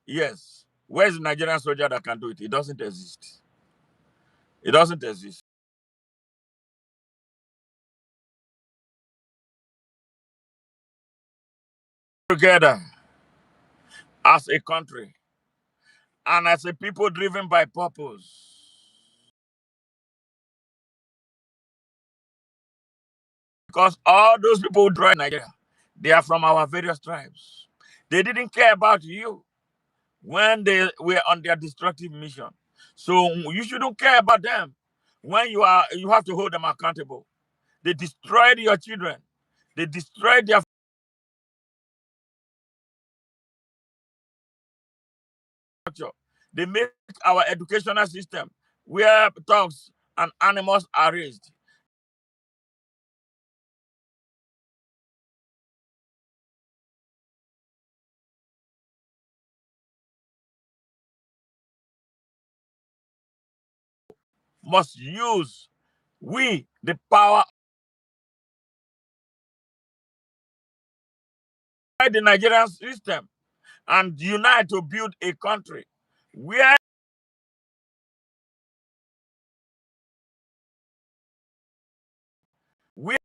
Yes. Where's the Nigerian soldier that can do it? It doesn't exist. It doesn't exist. Together as a country and as a people driven by purpose. Because all those people who drive Nigeria, they are from our various tribes. They didn't care about you when they were on their destructive mission. So you shouldn't care about them when you have to hold them accountable. They destroyed your children. They destroyed their future. They make our educational system where dogs and animals are raised. Must use the power of the Nigerian system and unite to build a country where we are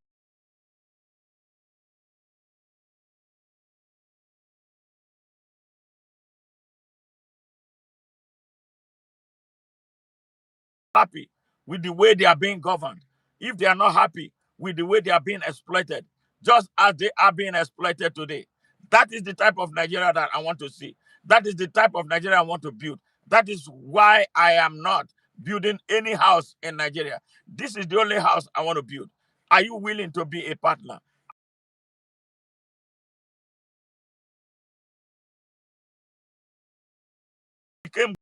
happy with the way they are being governed. If they are not happy with the way they are being exploited, just as they are being exploited today, that is the type of Nigeria that I want to see. That is the type of Nigeria I want to build. That is why I am not building any house in Nigeria. This is the only house I want to build. Are you willing to be a partner? Became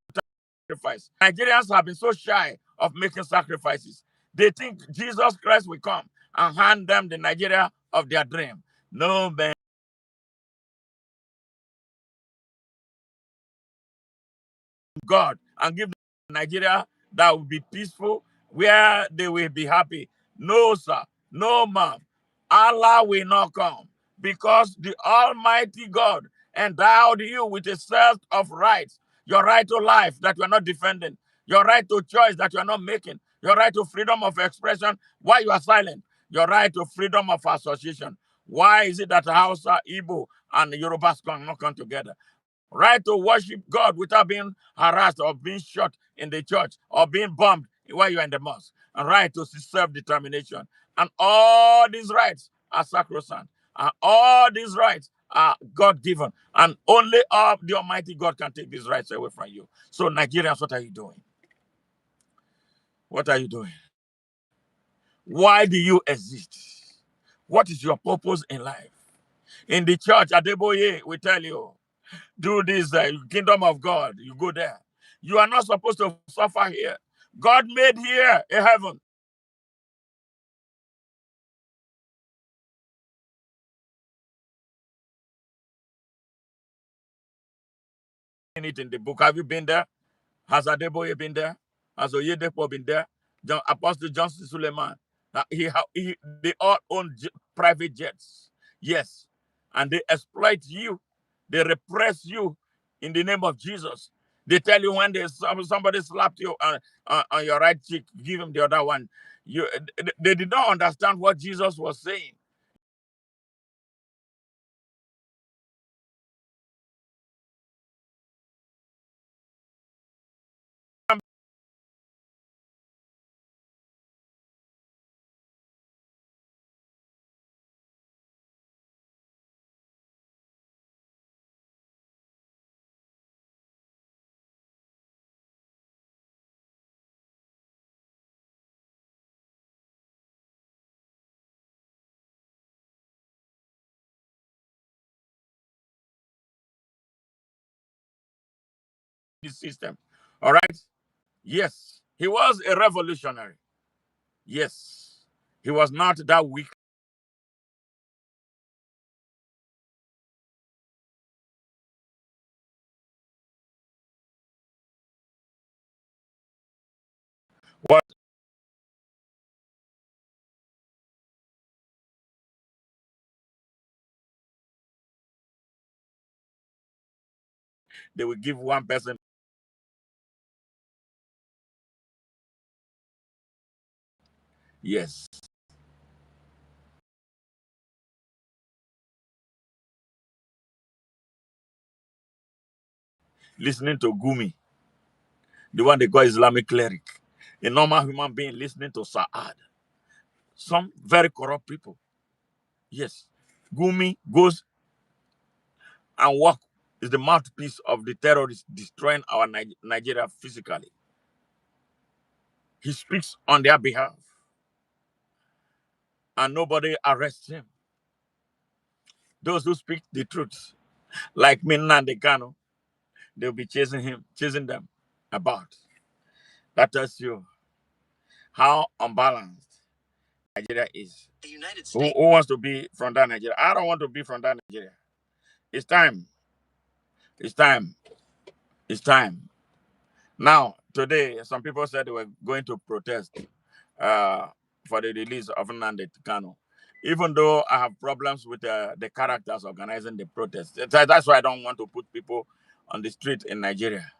sacrifice. Nigerians have been so shy of making sacrifices. They think Jesus Christ will come and hand them the Nigeria of their dream. No, man. God and give them Nigeria that will be peaceful, where they will be happy. No, sir. No, ma'am. Allah will not come because the Almighty God endowed you with a set of rights. Your right to life that you are not defending, your right to choice that you are not making, your right to freedom of expression while you are silent, your right to freedom of association. Why is it that Hausa, Igbo, and Yorubas cannot come together? Right to worship God without being harassed or being shot in the church or being bombed while you're in the mosque. And right to self-determination. And all these rights are sacrosanct. And all these rights are God-given. And only the Almighty God can take these rights away from you. So Nigerians, what are you doing? What are you doing? Why do you exist? What is your purpose in life? In the church, Adeboye, we tell you, do this kingdom of God. You go there. You are not supposed to suffer here. God made here a heaven. In it in the book. Have you been there? Has Adeboye been there? Has Oyedepo been there? Apostle Johnson Suleiman. They all own private jets. Yes. And they exploit you. They repress you in the name of Jesus. They tell you when somebody slapped you on your right cheek, give him the other one. They did not understand what Jesus was saying. The system. All right? Yes. He was a revolutionary. Yes. He was not that weak. What they will give one person. Yes. Listening to Gumi, the one they call Islamic cleric. A normal human being listening to Saad. Some very corrupt people. Yes. Gumi goes and work is the mouthpiece of the terrorists destroying our Nigeria physically. He speaks on their behalf and nobody arrests him. Those who speak the truth, like Minna and Kano, they'll be chasing him, chasing them about. That tells you how unbalanced Nigeria is. The United States. Who wants to be from that Nigeria? I don't want to be from that Nigeria. It's time. It's time. It's time. Now, today, some people said they were going to protest uh, for the release of Nnamdi Kanu. Even though I have problems with the characters organizing the protest. That's why I don't want to put people on the street in Nigeria.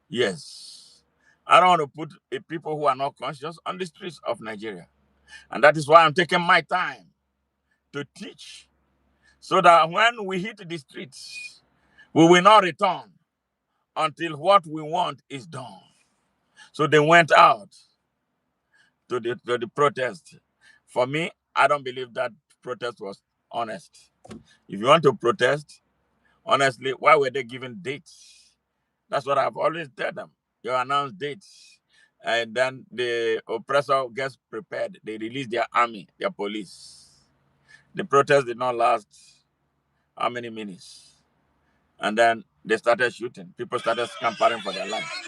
Yes. I don't want to put people who are not conscious on the streets of Nigeria. And that is why I'm taking my time to teach so that when we hit the streets, we will not return until what we want is done. So they went out to the protest. For me, I don't believe that protest was honest. If you want to protest, honestly, why were they giving dates? That's what I've always tell them. You announce dates, and then the oppressor gets prepared. They release their army, their police. The protest did not last how many minutes, and then they started shooting. People started scampering for their life.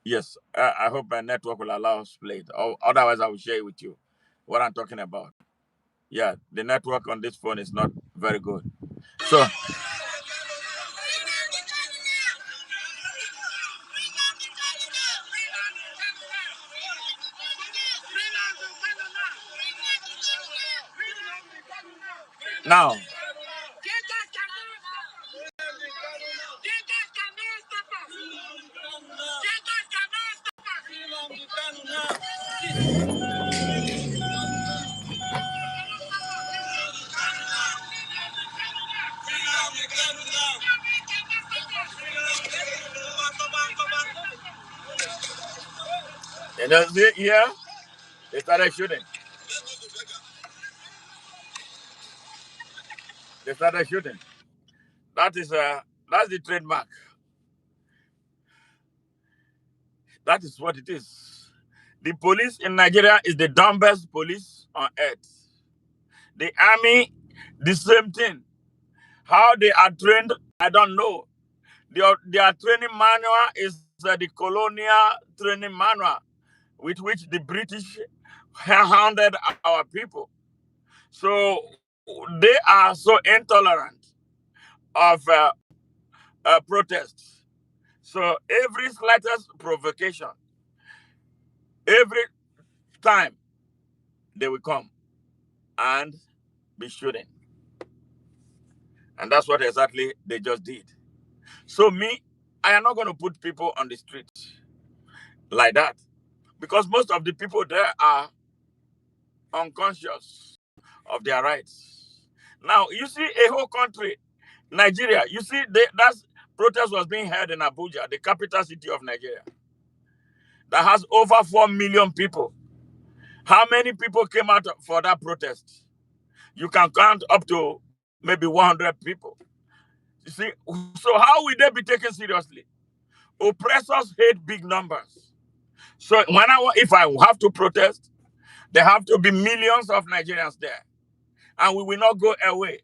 Yes, I hope my network will allow us to play it. Or otherwise, I will share it with you what I'm talking about. Yeah, the network on this phone is not very good. So now, you know, see here, they started shooting. They started shooting. That is that's the trademark. That is what it is. The police in Nigeria is the dumbest police on earth. The army, the same thing. How they are trained, I don't know. Their training manual is the colonial training manual with which the British hounded our people. So they are so intolerant of protests. So every slightest provocation, every time they will come and be shooting. And that's what exactly they just did. So me, I am not going to put people on the street like that because most of the people there are unconscious of their rights. Now, you see a whole country, Nigeria, you see that protest was being held in Abuja, the capital city of Nigeria, that has over 4 million people. How many people came out for that protest? You can count up to maybe 100 people. You see, so how will they be taken seriously? Oppressors hate big numbers. So if I have to protest, there have to be millions of Nigerians there, and we will not go away.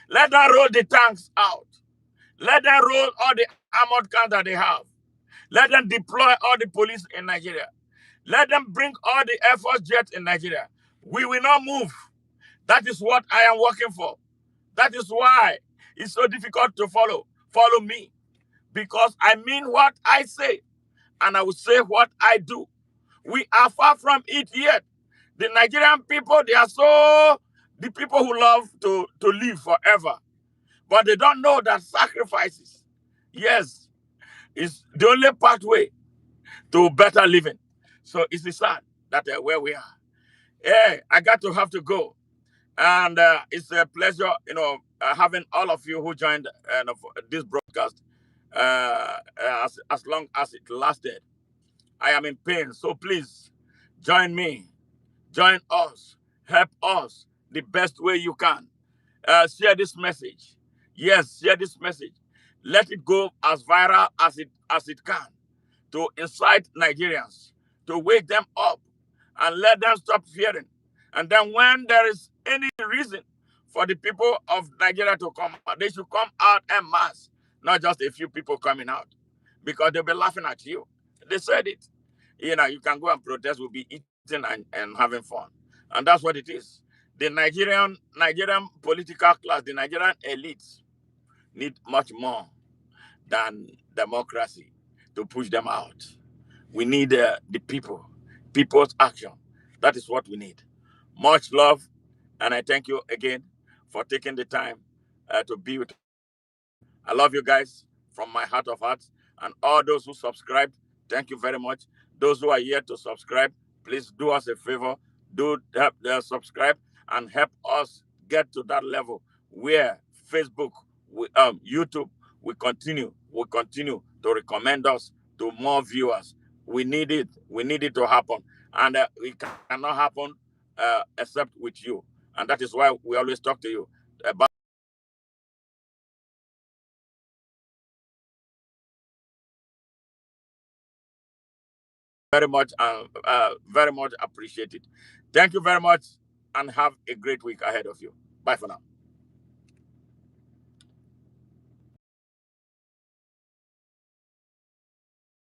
Let them roll the tanks out. Let them roll all the armored cars that they have. Let them deploy all the police in Nigeria. Let them bring all the Air Force jets in Nigeria. We will not move. That is what I am working for. That is why it's so difficult to follow. Follow me. Because I mean what I say. And I will say what I do. We are far from it yet. The Nigerian people, they are so the people who love to live forever. But they don't know that sacrifices, yes, is the only pathway to better living. So it's sad that where we are. Yeah, I got to have to go. And it's a pleasure, having all of you who joined this broadcast as long as it lasted. I am in pain. So please join me, join us, help us the best way you can. Share this message. Yes, share this message. Let it go as viral as it can to incite Nigerians, to wake them up and let them stop fearing. And then when there is any reason for the people of Nigeria to come out, they should come out en masse, not just a few people coming out, because they'll be laughing at you. They said it. You can go and protest, we'll be eating and having fun. And that's what it is. The Nigerian political class, the Nigerian elites need much more than democracy to push them out. We need the people's action. That is what we need. Much love, and I thank you again for taking the time to be with us. I love you guys from my heart of hearts, and all those who subscribed, thank you very much. Those who are yet to subscribe, please do us a favor, do help subscribe and help us get to that level where Facebook, YouTube, we continue to recommend us to more viewers. We need it. We need it to happen, and it cannot happen except with you. And that is why we always talk to you about very much appreciated. Thank you very much, and have a great week ahead of you. Bye for now.